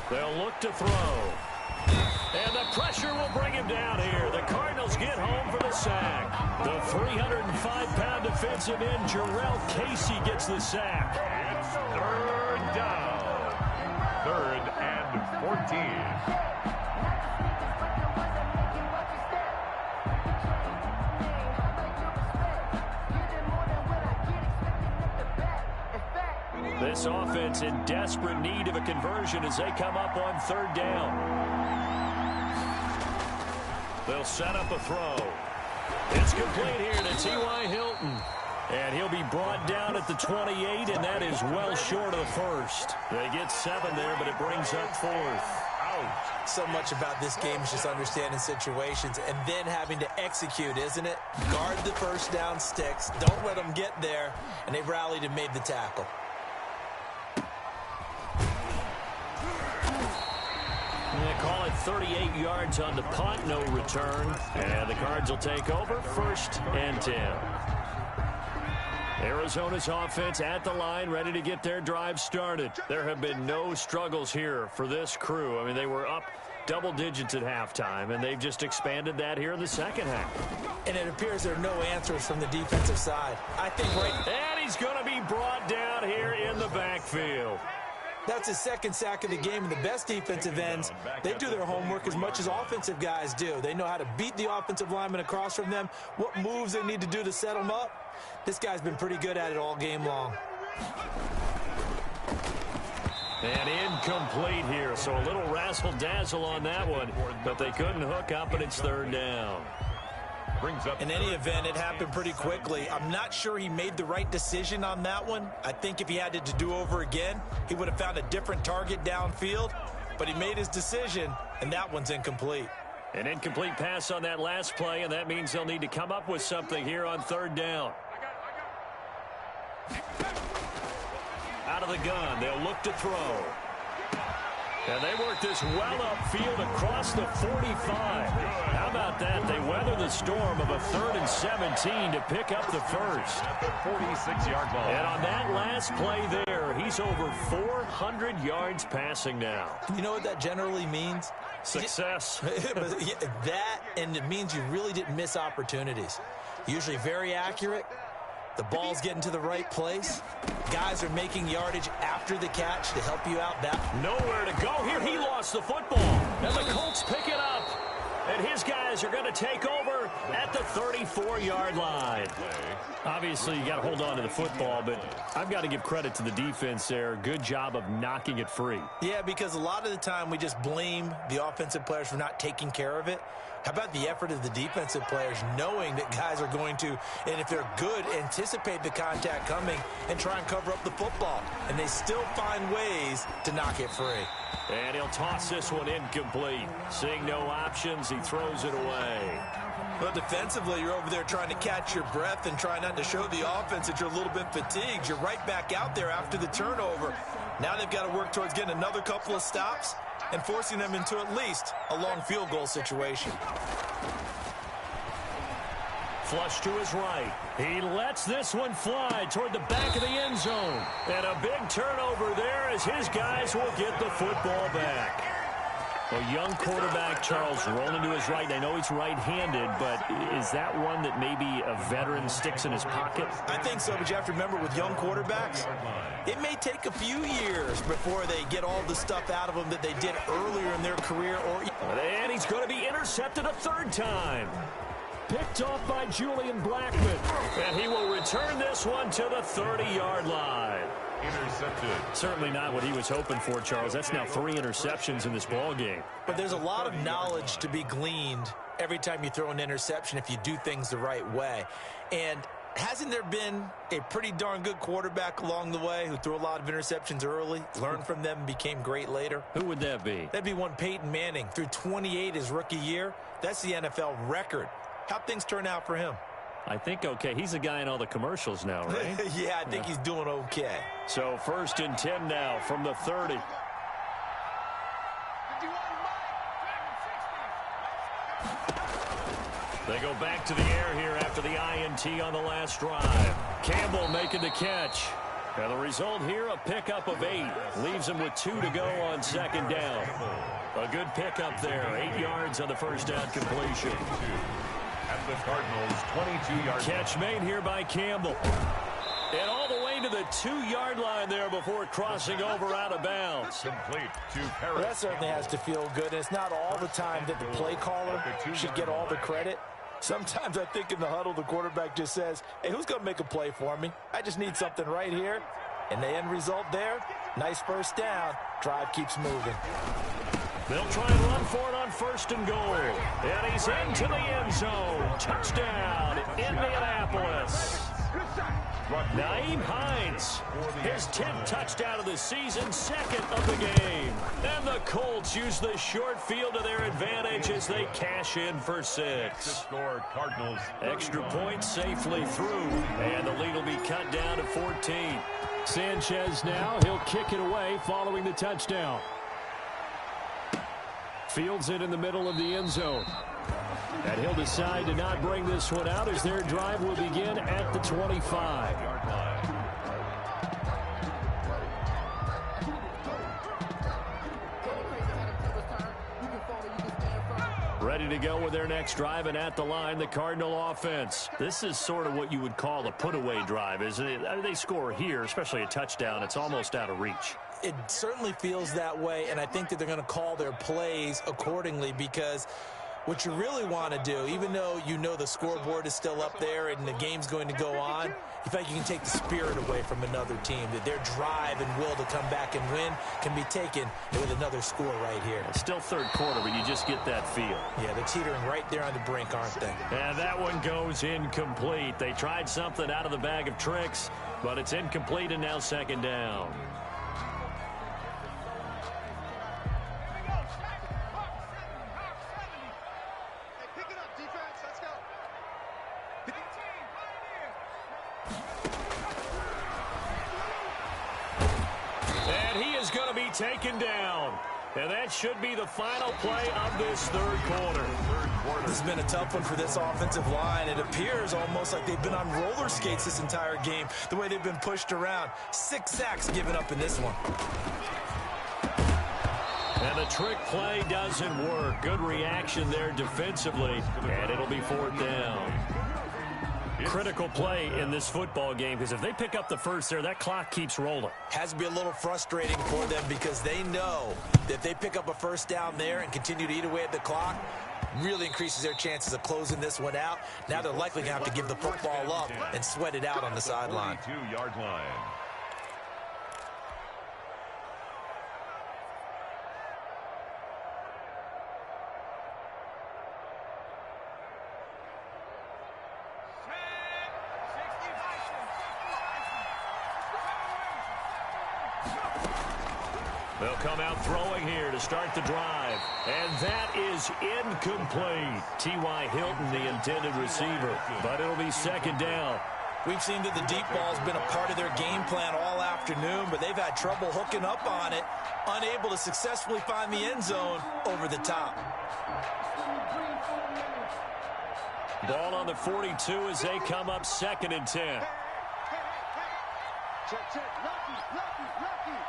They'll look to throw. And the pressure will bring him down here. The Cardinals get home for the sack. The 305-pound defensive end, Jarrell Casey, gets the sack. It's 3rd down. 3rd and 14. This offense in desperate need of a conversion as they come up on 3rd down. They'll set up a throw. It's complete here to T.Y. Hilton. And he'll be brought down at the 28, and that is well short of the 1st. They get 7 there, but it brings up 4th. Out. So much about this game is just understanding situations and then having to execute, isn't it? Guard the first down sticks. Don't let them get there. And they rallied and made the tackle. They call it 38 yards on the punt, no return. And the Cards will take over 1st and 10. Arizona's offense at the line, ready to get their drive started. There have been no struggles here for this crew. I mean, they were up double digits at halftime, and they've just expanded that here in the second half. And it appears there are no answers from the defensive side. I think right... And he's going to be brought down here in the backfield. That's his 2nd sack of the game, and the best defensive ends, they do their homework as much as offensive guys do. They know how to beat the offensive lineman across from them, what moves they need to do to set them up. This guy's been pretty good at it all game long. And incomplete here, so a little razzle-dazzle on that one, but they couldn't hook up, and it's 3rd down. In any event, it happened pretty quickly. I'm not sure he made the right decision on that one. I think if he had it to do over again, he would have found a different target downfield. But he made his decision, and that one's incomplete. An incomplete pass on that last play, and that means they'll need to come up with something here on 3rd down. Out of the gun, they'll look to throw. And they work this well upfield across the 45. How about that? They weather the storm of a 3rd and 17 to pick up the first. At the 46-yard line. And on that last play there, he's over 400 yards passing now. You know what that generally means? Success. That, and it means you really didn't miss opportunities. Usually very accurate. The ball's getting to the right place. Guys are making yardage after the catch to help you out. Nowhere to go here. He lost the football. And the Colts pick it up. And his guys are going to take over at the 34-yard line. Obviously, you got to hold on to the football, but I've got to give credit to the defense there. Good job of knocking it free. Yeah, because a lot of the time we just blame the offensive players for not taking care of it. How about the effort of the defensive players knowing that guys are going to, and if they're good, anticipate the contact coming and try and cover up the football. And they still find ways to knock it free. And he'll toss this one incomplete. Seeing no options, he throws it away. But defensively, you're over there trying to catch your breath and try not to show the offense that you're a little bit fatigued. You're right back out there after the turnover. Now they've got to work towards getting another couple of stops and forcing them into at least a long field goal situation. Flush to his right. He lets this one fly toward the back of the end zone. And a big turnover there as his guys will get the football back. A young quarterback, Charles, rolling to his right. I know he's right-handed, but is that one that maybe a veteran sticks in his pocket? I think so, but you have to remember with young quarterbacks, it may take a few years before they get all the stuff out of them that they did earlier in their career. And he's going to be intercepted a 3rd time. Picked off by Julian Blackman. And he will return this one to the 30-yard line. Intercepted. Certainly not what he was hoping for, Charles. That's now 3 interceptions in this ball game. But there's a lot of knowledge to be gleaned every time you throw an interception if you do things the right way. And hasn't there been a pretty darn good quarterback along the way who threw a lot of interceptions early, learned from them, and became great later? Who would that be? That'd be one Peyton Manning. Threw 28 his rookie year. That's the NFL record. How'd things turn out for him? I think okay. He's the guy in all the commercials now, right? Yeah, I think he's doing okay. So 1st and 10 now from the 30. They go back to the air here after the INT on the last drive. Campbell making the catch. And the result here, a pickup of 8. Leaves him with 2 to go on 2nd down. A good pickup there. 8 yards on the first down completion. At the Cardinals' 22-yard catch made here by Campbell. And all the way to the 2-yard line there before crossing over out of bounds. Complete to Paris. Well, that certainly has to feel good. And it's not all the time that the play caller should get all the credit. Sometimes I think in the huddle, the quarterback just says, hey, who's going to make a play for me? I just need something right here. And the end result there, nice first down. Drive keeps moving. They'll try and run for it on 1st and goal. And he's into the end zone. Touchdown, Indianapolis. Nyheim Hines, his 10th touchdown of the season, 2nd of the game. And the Colts use the short field to their advantage as they cash in for 6. Cardinals. Extra point safely through, and the lead will be cut down to 14. Sanchez now, he'll kick it away following the touchdown. Fields it in the middle of the end zone. And he'll decide to not bring this one out as their drive will begin at the 25. Ready to go with their next drive, and at the line, the Cardinal offense. This is sort of what you would call a put-away drive, isn't it? I mean, they score here, especially a touchdown. It's almost out of reach. It certainly feels that way, and I think that they're going to call their plays accordingly because what you really want to do, even though you know the scoreboard is still up there and the game's going to go on, you feel like you can take the spirit away from another team, that their drive and will to come back and win can be taken with another score right here. It's still 3rd quarter, but you just get that feel. Yeah, they're teetering right there on the brink, aren't they? And that one goes incomplete. They tried something out of the bag of tricks, but it's incomplete and now 2nd down. Taken down. And that should be the final play of this third quarter. This has been a tough one for this offensive line. It appears almost like they've been on roller skates this entire game, the way they've been pushed around. 6 sacks given up in this one. And the trick play doesn't work. Good reaction there defensively, and it'll be 4th down. Critical play in this football game, because if they pick up the first there, that clock keeps rolling. Has to be a little frustrating for them because they know that if they pick up a first down there and continue to eat away at the clock, really increases their chances of closing this one out. Now they're likely going to have to give the football up and sweat it out on the sideline. 42-yard line. They'll come out throwing here to start the drive. And that is incomplete. T.Y. Hilton, the intended receiver. But it'll be 2nd down. We've seen that the deep ball's been a part of their game plan all afternoon, but they've had trouble hooking up on it, unable to successfully find the end zone over the top. Ball on the 42 as they come up 2nd and 10. Check, check. Lucky, lucky, lucky.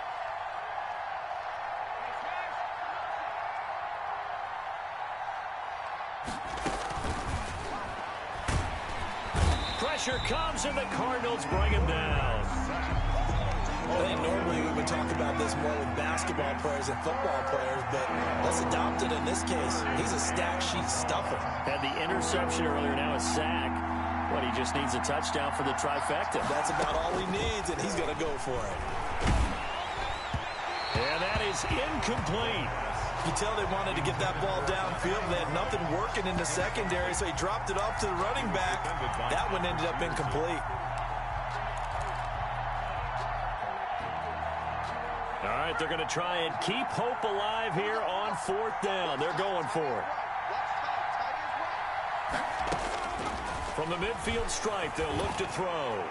Pressure comes, and the Cardinals bring him down. I think normally we would talk about this more with basketball players and football players, but let's adopt it in this case. He's a stat sheet stuffer. Had the interception earlier, now a sack. What, he just needs a touchdown for the trifecta. That's about all he needs, and he's going to go for it. And that is incomplete. You can tell they wanted to get that ball downfield. They had nothing working in the secondary, so he dropped it off to the running back. That one ended up incomplete. All right, they're going to try and keep hope alive here on 4th down. They're going for it. From the midfield stripe, they'll look to throw.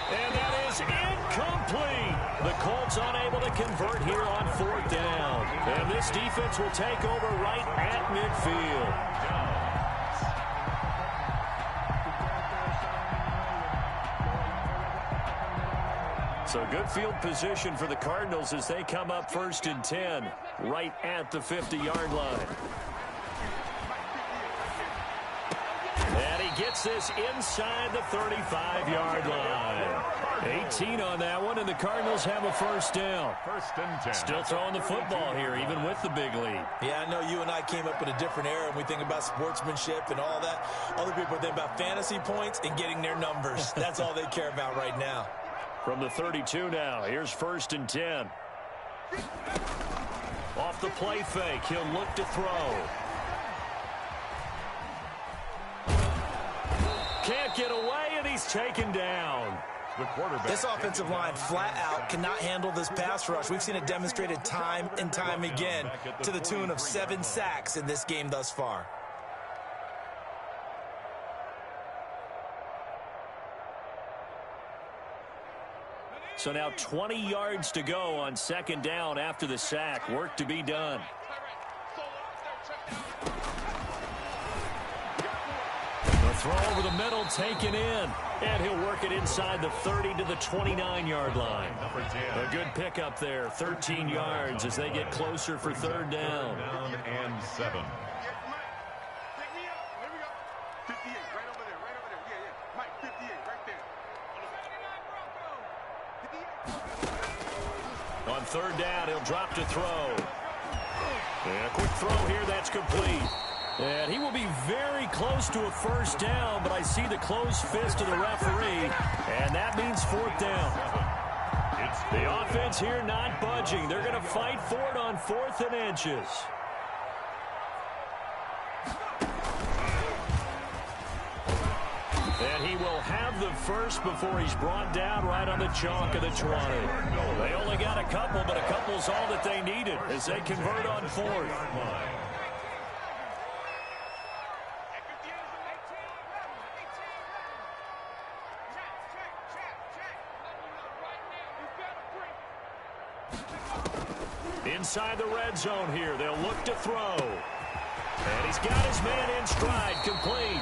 And that is incomplete. The Colts unable to convert here on 4th down. And this defense will take over right at midfield. So good field position for the Cardinals as they come up 1st and 10, right at the 50-yard line. And he gets this inside the 35-yard line. 18 on that one, and the Cardinals have a 1st down. 1st and 10. Still throwing the football here, even with the big lead. Yeah, I know you and I came up in a different era, and we think about sportsmanship and all that. Other people think about fantasy points and getting their numbers. That's all they care about right now. From the 32 now, here's 1st and 10. Off the play fake, he'll look to throw. Can't get away, and he's taken down. The quarterback. This offensive line flat out cannot handle this pass rush. We've seen it demonstrated time and time again to the tune of 7 sacks in this game thus far. So now 20 yards to go on 2nd down after the sack. Work to be done. The throw over the middle taken in. And he'll work it inside the 30 to the 29-yard line. A good pickup there, 13 yards as they get closer for 3rd down. Down and 7. On 3rd down, he'll drop to throw. And a quick throw here, that's complete. And he will be very close to a 1st down, but I see the closed fist of the referee, and that means 4th down. The offense here not budging. They're going to fight for it on 4th and inches. And he will have the first before he's brought down right on the chalk of the 20. They only got a couple, but a couple's all that they needed as they convert on 4th. inside the red zone here. They'll look to throw. And he's got his man in stride, complete.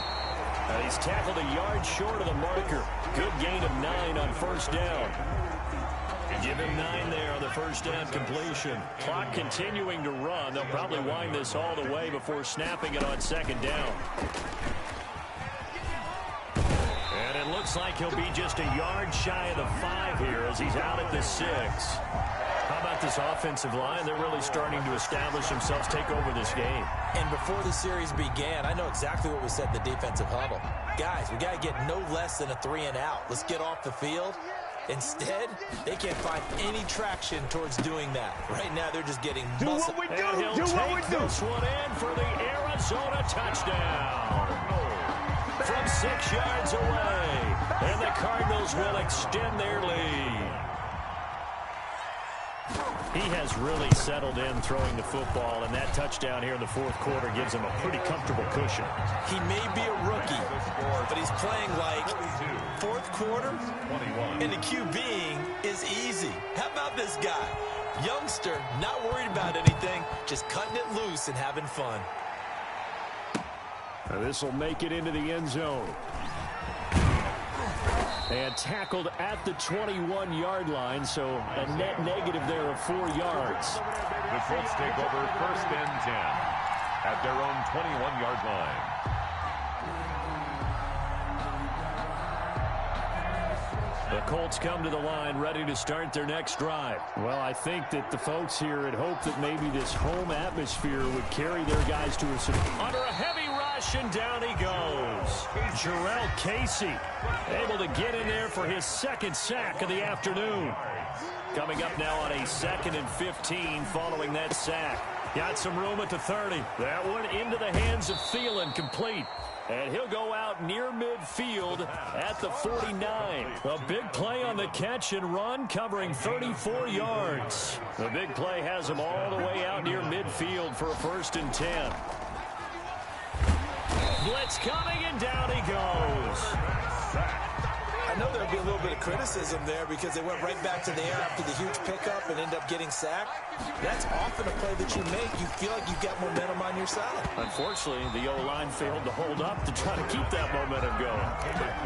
He's tackled a yard short of the marker. Good gain of 9 on first down. Give him 9 there on the first down completion. Clock continuing to run. They'll probably wind this all the way before snapping it on second down. And it looks like he'll be just a yard shy of the 5 here as he's out at the 6. How about this offensive line? They're really starting to establish themselves, take over this game. And before the series began, I know exactly what was said in the defensive huddle. Guys, we got to get no less than a 3 and out. Let's get off the field. Instead, they can't find any traction towards doing that. Right now, they're just getting muscle. And he'll take this one in for the Arizona touchdown. From 6 yards away. And the Cardinals will extend their lead. He has really settled in throwing the football, and that touchdown here in the fourth quarter gives him a pretty comfortable cushion. He may be a rookie, but he's playing like fourth quarter, and the QBing is easy. How about this guy? Youngster, not worried about anything, just cutting it loose and having fun. This will make it into the end zone. And tackled at the 21-yard line, so a net negative there of 4 yards. The Colts take over first and 10 at their own 21-yard line. The Colts come to the line ready to start their next drive. Well, I think that the folks here had hoped that maybe this home atmosphere would carry their guys to a... Under a heavy rush, and down he goes. Jarrell Casey able to get in there for his second sack of the afternoon. Coming up now on a 2nd and 15 following that sack. Got some room at the 30. That one into the hands of Thielen, complete. And he'll go out near midfield at the 49. A big play on the catch and run, covering 34 yards. The big play has him all the way out near midfield for a 1st and 10. Blitz coming, and down he goes. I know there'll be a little bit of criticism there because they went right back to the air after the huge pickup and end up getting sacked. That's often a play that you make. You feel like you've got momentum on your side. Unfortunately, the O-line failed to hold up to try to keep that momentum going.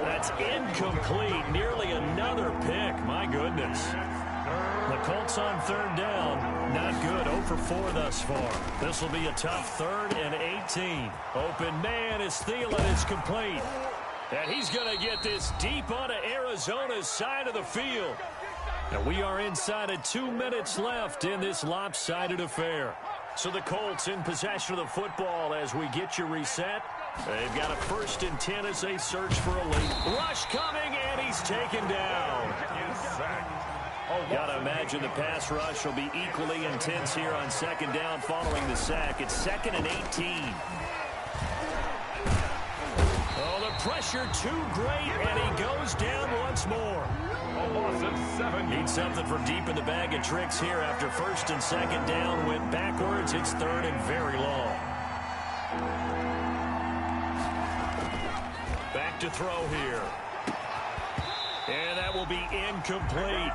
That's incomplete. Nearly another pick. My goodness. The Colts on 3rd down. Not good. 0 for 4 thus far. This will be a tough 3rd and 18. Open man is Thielen. It's complete. And he's going to get this deep onto Arizona's side of the field. And we are inside of 2 minutes left in this lopsided affair. So the Colts in possession of the football as we get you reset. They've got a 1st and 10 as they search for a lead. Rush coming, and he's taken down. Got to imagine the pass rush will be equally intense here on 2nd down following the sack. It's 2nd and 18. Oh, the pressure too great, and he goes down once more. A loss of 7. Needs something for deep in the bag of tricks here after 1st and 2nd down. Went backwards. It's 3rd and very long. Back to throw here. And that will be incomplete.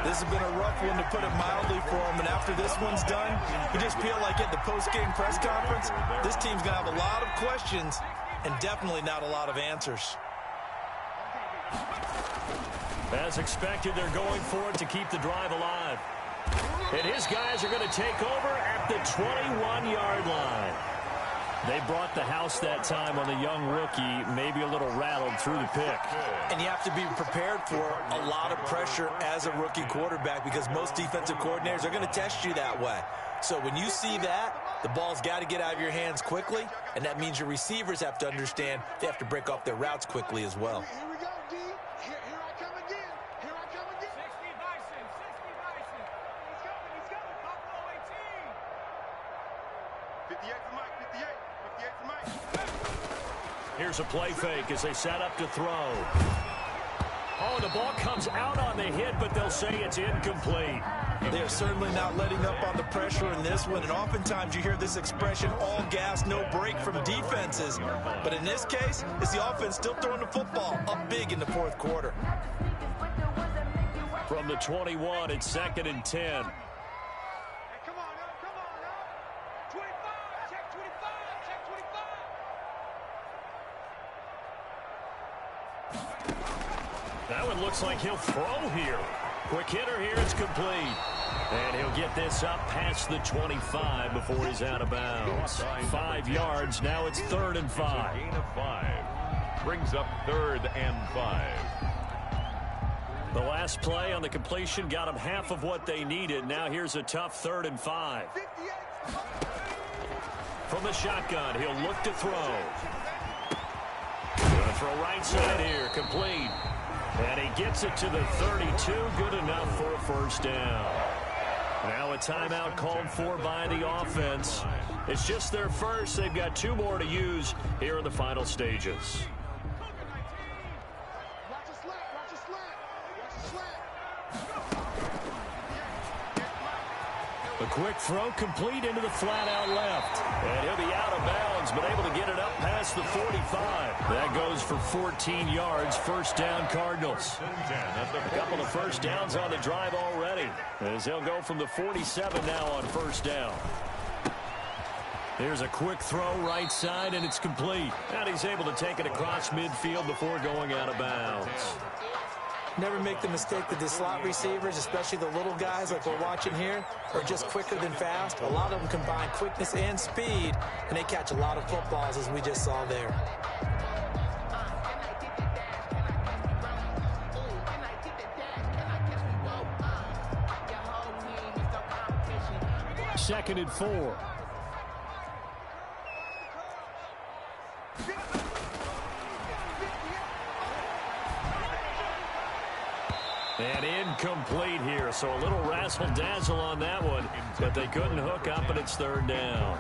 This has been a rough one, to put it mildly, for him. And after this one's done, you just feel like at the post-game press conference, this team's going to have a lot of questions and definitely not a lot of answers. As expected, they're going for it to keep the drive alive. And his guys are going to take over at the 21-yard line. They brought the house that time on the young rookie, maybe a little rattled through the pick. And you have to be prepared for a lot of pressure as a rookie quarterback because most defensive coordinators are going to test you that way. So when you see that, the ball's got to get out of your hands quickly, and that means your receivers have to understand they have to break off their routes quickly as well. Here we go, D. Here I come again. Here I come again. 60 Bison. 60 Bison. He's coming. Buffalo 18. 58 for Mike. 58. 58 for Mike. Here's a play fake as they set up to throw. Oh, the ball comes out on the hit, but they'll say it's incomplete. They're certainly not letting up on the pressure in this one, and oftentimes you hear this expression, all gas, no break from defenses. But in this case, it's the offense still throwing the football up big in the fourth quarter. From the 21, it's 2nd and 10. Hey, come on, That one looks like he'll throw here. Quick hitter here, it's complete. And he'll get this up past the 25 before he's out of bounds. 5 yards, now it's 3rd and 5. Gain of 5. Brings up 3rd and 5. The last play on the completion got them half of what they needed. Now here's a tough 3rd and 5. From the shotgun, he'll look to throw. Gonna throw right side here, complete. And he gets it to the 32, good enough for a 1st down. Now a timeout called for by the offense. It's just their first. They've got 2 more to use here in the final stages. A quick throw complete into the flat out left. And he'll be out of bounds, but able to get it up past the 45. That goes for 14 yards. 1st down, Cardinals. A couple of 1st downs on the drive already, as they'll go from the 47 now on 1st down. Here's a quick throw right side, and it's complete. And he's able to take it across midfield before going out of bounds. Never make the mistake that the slot receivers, especially the little guys like we're watching here, are just quicker than fast. A lot of them combine quickness and speed, and they catch a lot of footballs, as we just saw there. Second and 4. And incomplete here, so a little razzle-dazzle on that one, but they couldn't hook up, and it's 3rd down.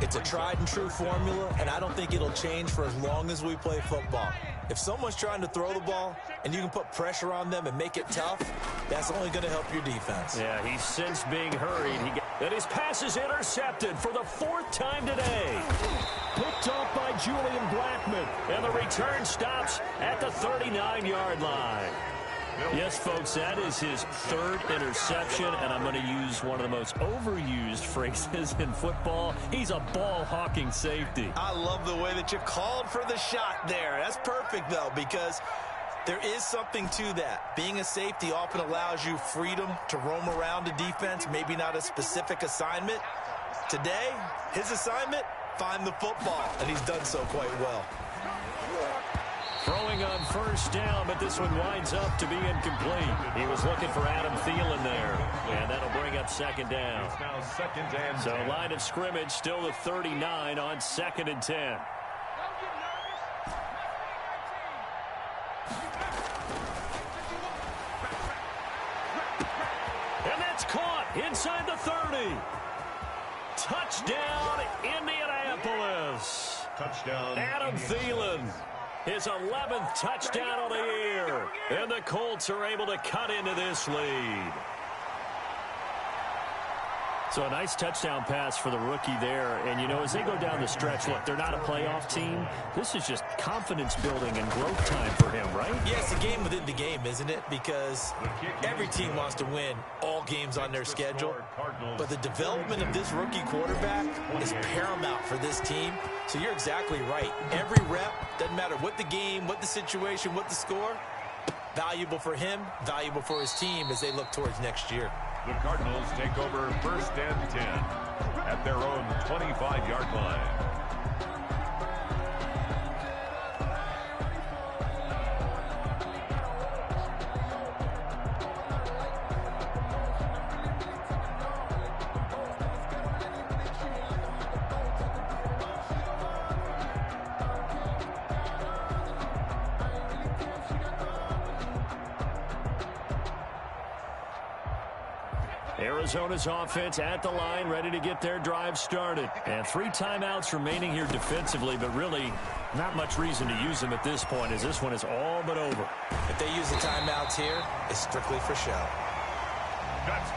It's a tried-and-true formula, and I don't think it'll change for as long as we play football. If someone's trying to throw the ball and you can put pressure on them and make it tough, that's only going to help your defense. Yeah, he's since being hurried. And his pass is intercepted for the 4th time today. Picked off by Julian Blackman, and the return stops at the 39-yard line. Yes, folks, that is his 3rd interception, and I'm going to use one of the most overused phrases in football. He's a ball-hawking safety. I love the way that you called for the shot there. That's perfect, though, because there is something to that. Being a safety often allows you freedom to roam around a defense, maybe not a specific assignment. Today, his assignment, find the football, and he's done so quite well. Throwing on 1st down, but this one winds up to be incomplete. He was looking for Adam Thielen there, and that'll bring up 2nd down. It's now 2nd and 10. So line of scrimmage still the 39 on 2nd and 10. And that's caught inside the 30. Touchdown, Indianapolis. Touchdown. Adam Thielen. His 11th touchdown of the year. And the Colts are able to cut into this lead. So a nice touchdown pass for the rookie there. And, you know, as they go down the stretch, look, they're not a playoff team. This is just confidence building and growth time for him, right? Yeah, it's a game within the game, isn't it? Because every team wants to win all games on their schedule. But the development of this rookie quarterback is paramount for this team. So you're exactly right. Every rep, doesn't matter what the game, what the situation, what the score, valuable for him, valuable for his team as they look towards next year. The Cardinals take over 1st and 10 at their own 25-yard line. Arizona's offense at the line, ready to get their drive started. And 3 timeouts remaining here defensively, but really not much reason to use them at this point, as this one is all but over. If they use the timeouts here, it's strictly for show.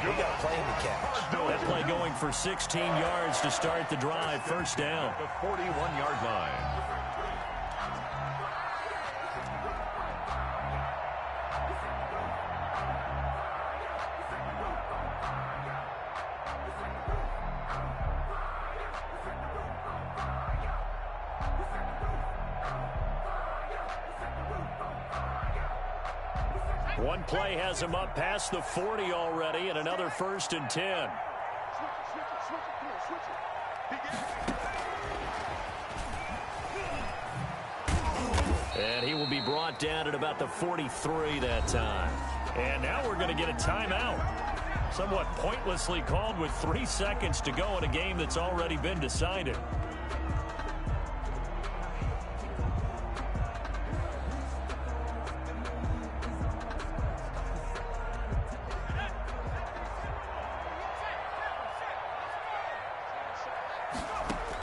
We got a play in the catch. That play going for 16 yards to start the drive. 1st down. The 41-yard line. One play has him up past the 40 already, and another 1st and 10. And he will be brought down at about the 43 that time. And now we're going to get a timeout. Somewhat pointlessly called with 3 seconds to go in a game that's already been decided.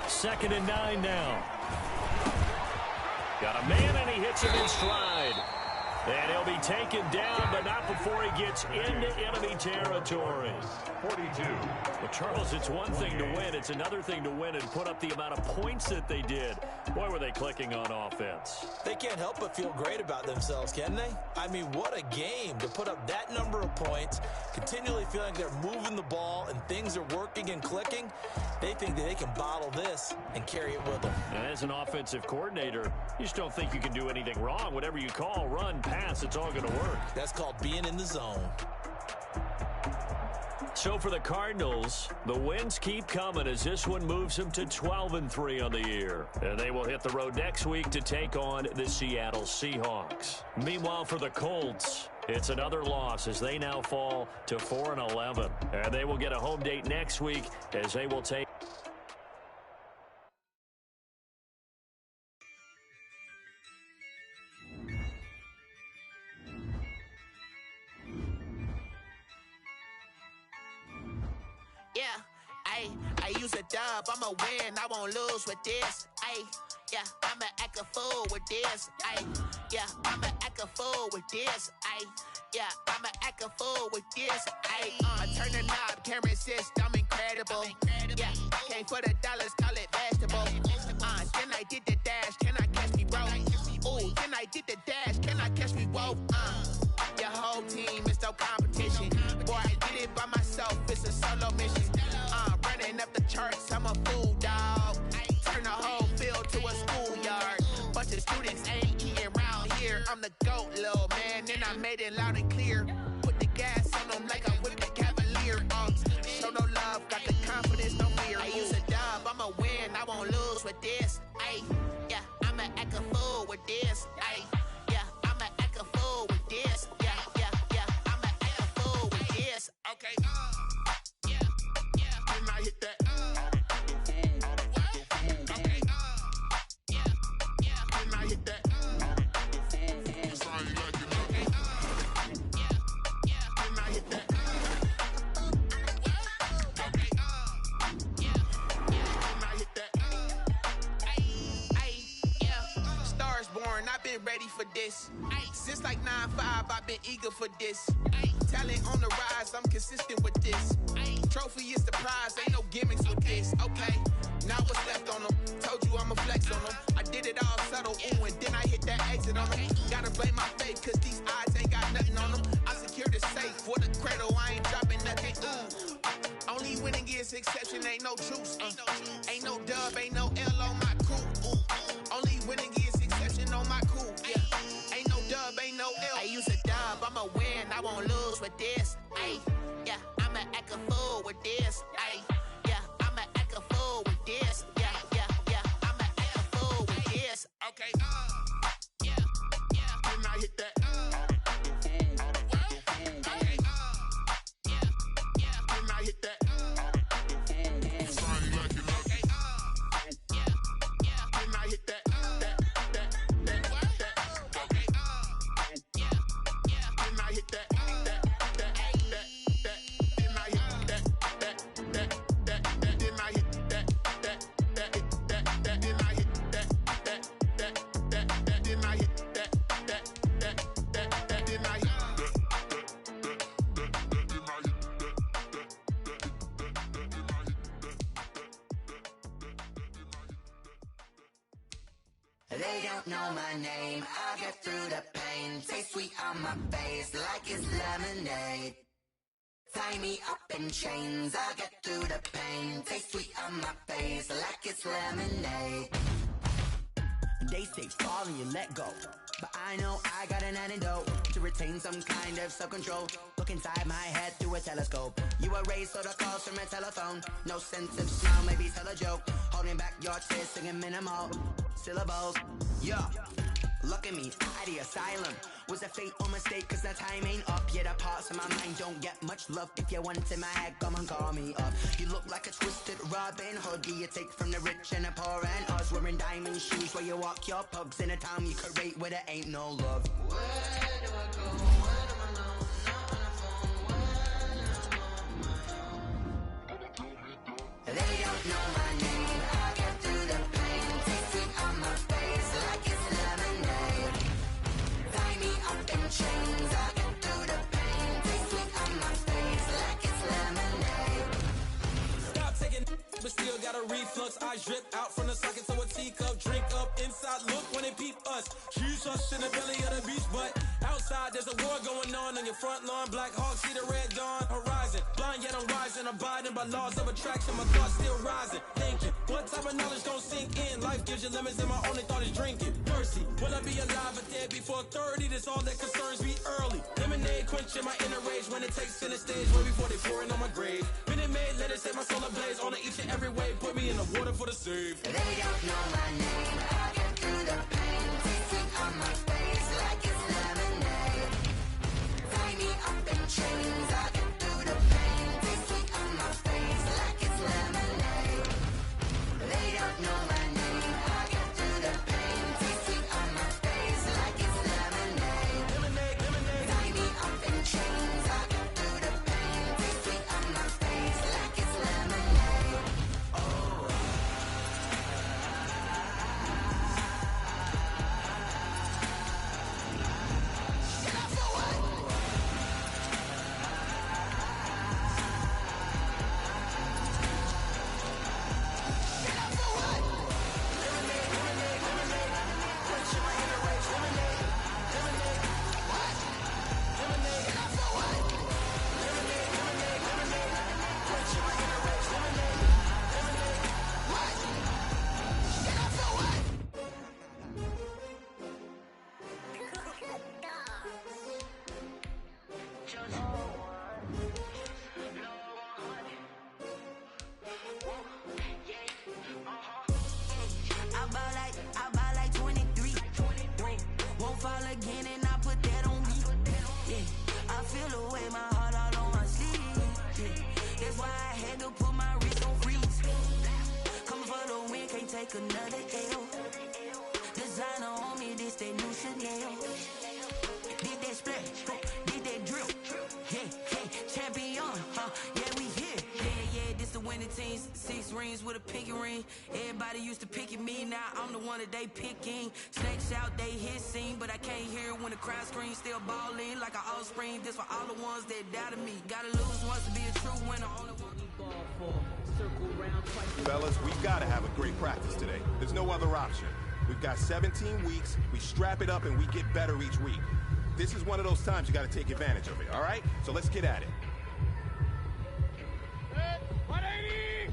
Second and 9 now. Got a man, and he hits him in stride. And he'll be taken down, but not before he gets into enemy territory. 42. Well, Charles, it's one thing to win. It's another thing to win and put up the amount of points that they did. Boy, were they clicking on offense. They can't help but feel great about themselves, can they? I mean, what a game to put up that number of points, continually feeling like they're moving the ball and things are working and clicking. They think that they can bottle this and carry it with them. And as an offensive coordinator, you just don't think you can do anything wrong. Whatever you call, run, pass, it's all going to work. That's called being in the zone. So for the Cardinals, the wins keep coming as this one moves them to 12-3 on the year. And they will hit the road next week to take on the Seattle Seahawks. Meanwhile, for the Colts, it's another loss as they now fall to 4-11. And they will get a home date next week as they will take... I use a dub, I'ma win, I won't lose with this. I'ma act a fool with this. I'ma act a fool with this. I'ma act a fool with this. I turn the knob, camera assist, I'm incredible. Came for the dollars, call it vegetable. Then I did the dash, can I catch me, bro? Ooh, then I did the dash, can I catch me, whoa? Your whole team is no competition. Boy, I did it by myself, it's a solo mission. Running up the charts, I'm a fool, dog. Turn the whole field to a schoolyard. Bunch of students ain't eating round here. I'm the GOAT, little man, and I made it loud and clear. Put the gas on them like I whipped the Cavalier. Show no love, got the confidence, no fear. I use a dub, I'ma win, I won't lose with this. I'ma act a fool with this. I'ma act a fool with this. I'ma act a fool with this. Okay. Can I hit that? Okay. Can I hit that? Sorry, like it. Okay. Can I hit that? Okay. Can I hit that? Stars born, I've been ready for this. Since like 9-5, I've been eager for this. Talent on the rise, I'm consistent with this. Trophy is the prize, ain't no gimmicks with this. Okay, now what's left on them? Told you I'ma flex on them. I did it all subtle, ooh, and then I hit that exit on them. Gotta blame my faith, cause these odds ain't got nothing on them. I secured the safe for the cradle, I ain't dropping nothing, ooh. Only winning is exception, ain't no truce. Ain't no dub, ain't no L on my crew, ooh. Only winning is exception on my crew, yeah. Ain't no dub, ain't no L. I use a dub, I'ma win, I won't lose with this. I'ma act a fool with this. I'ma act a fool with this. I'ma act a fool with this. Okay. Can I hit that? Okay. Can I hit that? Sorry, like it. Okay. Can I hit that? Okay. Can I hit that? They don't know my name, I get through the pain. Taste sweet on my face like it's lemonade. Tie me up in chains, I get through the pain. Taste sweet on my face like it's lemonade. They say fall and you let go, but I know I got an antidote to retain some kind of self-control. Look inside my head through a telescope. You erase all the calls from a telephone. No sense of smile, maybe tell a joke. Holding back your tears, singing minimal syllables. Yeah, look at me, out the asylum. Was a fate or mistake, cause the time ain't up. Yeah, the parts of my mind don't get much love. If you want in my head, come and call me up. You look like a twisted Robin Hood. Do you take from the rich and the poor and us? Wearing diamond shoes where you walk your pugs in a town you could rate where there ain't no love. Where do I go? Where do I know? Not on the phone. When I'm on my own. They don't know my name. I get through the pain. Taste sweet on my face like it's lemonade. Tie me up in chains. I get through the pain. Taste sweet on my face like it's lemonade. Stop taking, but still got a reflux. Eyes drip out from the socket to a teacup. Drink up inside, look when they peep us. Choose us in the belly of the beast, but outside there's a war going on your front lawn. Black Hawk, see the red dawn horizon. Blind yet I'm rising, abiding by laws of attraction. My thoughts still rising, thinking what type of knowledge gon' sink in? Life gives you lemons and my only thought is drinking. Thirsty, will I be alive or dead before 30? That's all that concerns me early. Lemonade quenching my inner rage when it takes center stage. Way before they pouring on my grave. Minute Maid, let it set my soul ablaze. On each and every way, put me in the water for the save. They don't know my name. I get through the pain. Taste sweet on my face like it's lemonade. Tie me up in chains. I get through the pain. Taste sweet on my face like it's lemonade. They don't know my name. I get through the pain. Taste sweet on my face like it's lemonade. Lemonade, lemonade. Tie me up in chains. I get through the pain. Taste sweet on my face like it's lemonade. Oh. I buy like 23. Won't fall again and I put that on me. Yeah, I feel the way my heart all on my sleeve. Yeah, that's why I had to put my wrist on freeze. Coming for the win, can't take another L. Designer on me, this that new Chanel. Did that split, did that drill. Yeah, champion, yeah, we here. Yeah, this the winning team. 6 rings with a pinky ring. Everybody used to pick at me, now I'm the one that they picking. Snakes out, they hit scene, but I can't hear it when the crowd screams. Still balling like an offspring. This for all the ones that doubted me. Gotta lose once to be a true winner. Only one. Fellas, we've got to have a great practice today. There's no other option. We've got 17 weeks, we strap it up and we get better each week. This is one of those times you got to take advantage of it, all right? So let's get at it. 180!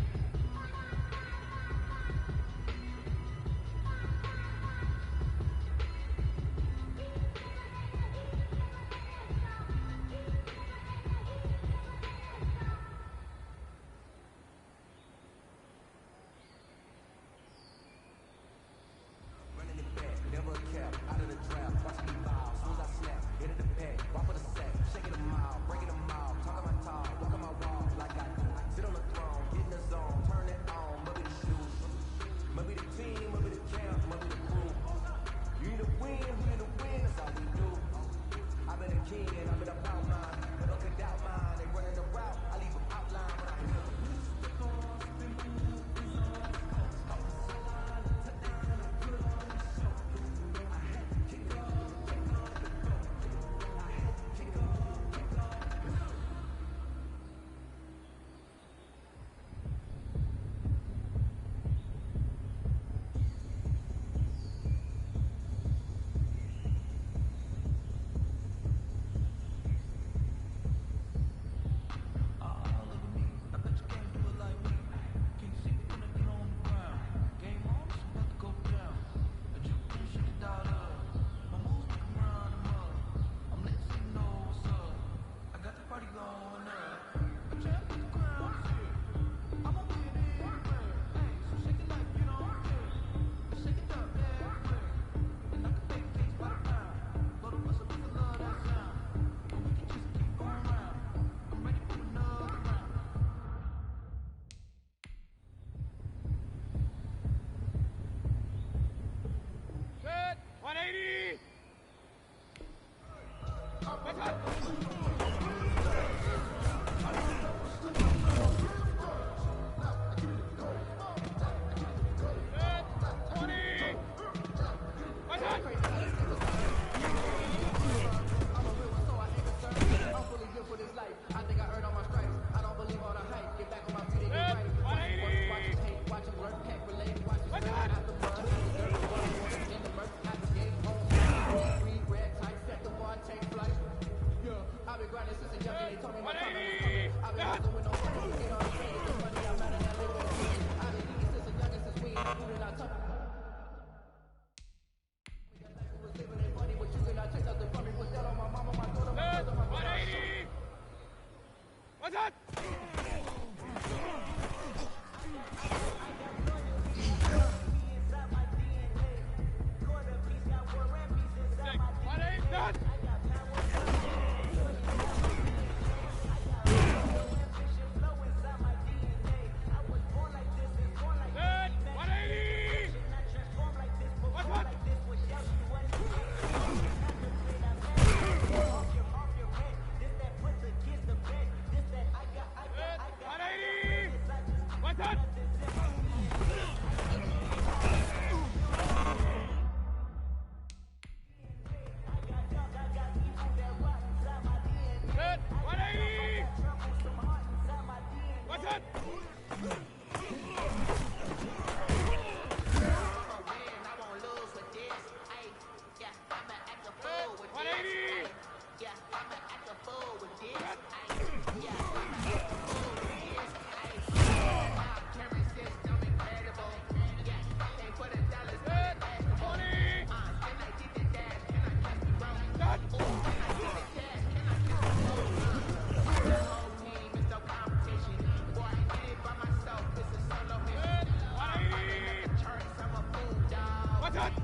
What's that?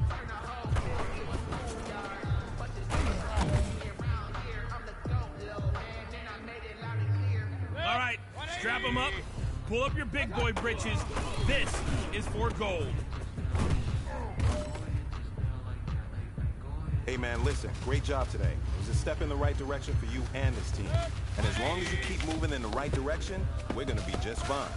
Strap them up, pull up your big boy britches. This is for gold. Hey man, listen, great job today. It was a step in the right direction for you and this team. And as long as you keep moving in the right direction, we're gonna be just fine.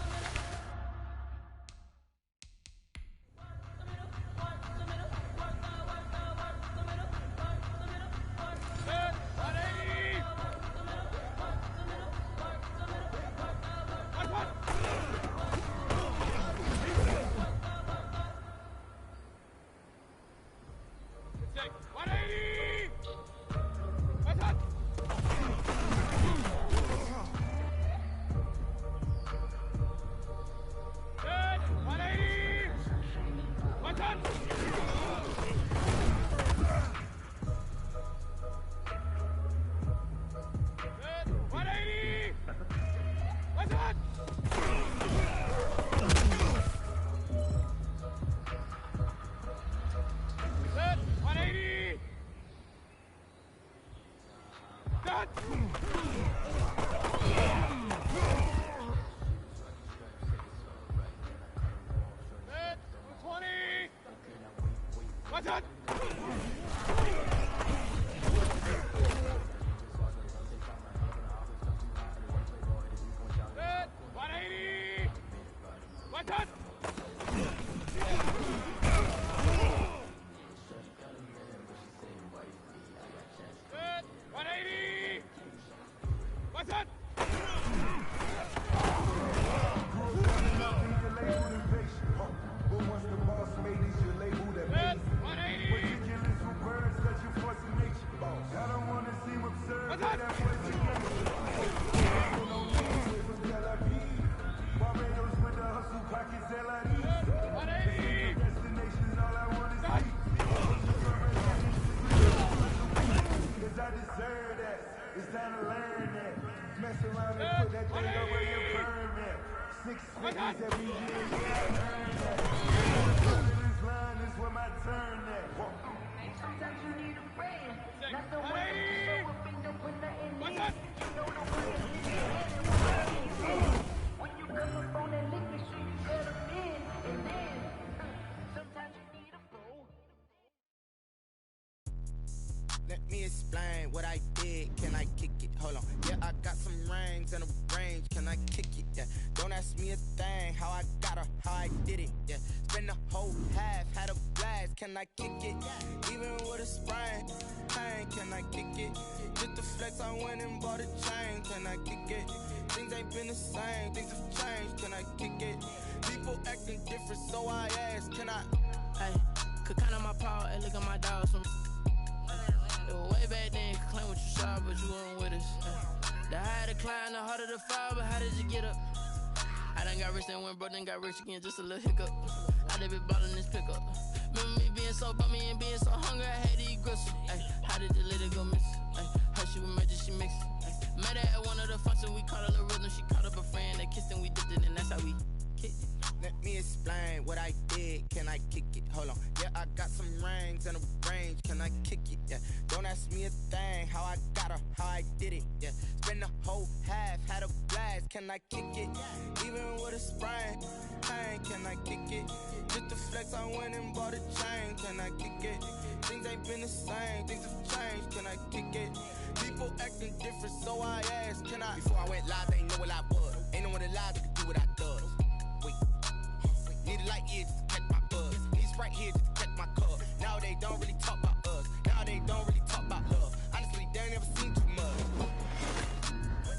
Let me explain what I did. Can I kick it? Hold on. Yeah, I got some rings and a range. Can I kick it? Yeah. Don't ask me a thing. How I got her, how I did it. Yeah. Spend the whole half, had a blast. Can I kick it? Even with a sprain. Pain, can I kick it? Just the flex, I went and bought a chain. Can I kick it? Things ain't been the same. Things have changed. Can I kick it? People acting different, so I ask. Can I? Hey, could count on my power and look at my dogs. Way back then, you could claim what you saw, but you weren't with us. The higher the climb, the harder the fall, but how did you get up? I done got rich and went broke, then got rich again, just a little hiccup. I done been ballin' this pickup. Remember me being so bummy and being so hungry, I had to eat gristle. Ay, how did the lady go miss? Ay, how she was magic, she mixed. Met her at one of the functions, we caught a little rhythm. She caught up a friend, they kissed and we dipped it, and that's how we kicked it. Let me explain what I did. Can I kick it? Hold on. Yeah, I got some rings and a range. Can I kick it? Yeah. Don't ask me a thing. How I got her, how I did it. Yeah. Spend the whole half, had a blast. Can I kick it? Even with a sprain. Pain, can I kick it? Just the flex, I went and bought a chain. Can I kick it? Things ain't been the same. Things have changed. Can I kick it? People acting different, so I asked, can I? Before I went live, they ain't know what I was. Ain't no one alive that could do what I does. Wait. Need a light here just to catch my buzz. Need Sprite here just to catch my cup. Now they don't really talk about us. Now they don't really talk about love. Honestly, they ain't never seen too much.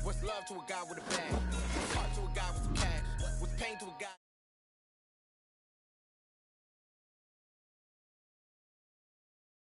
What's love to a guy with a bag? What's heart to a guy with some cash? What's pain to a guy?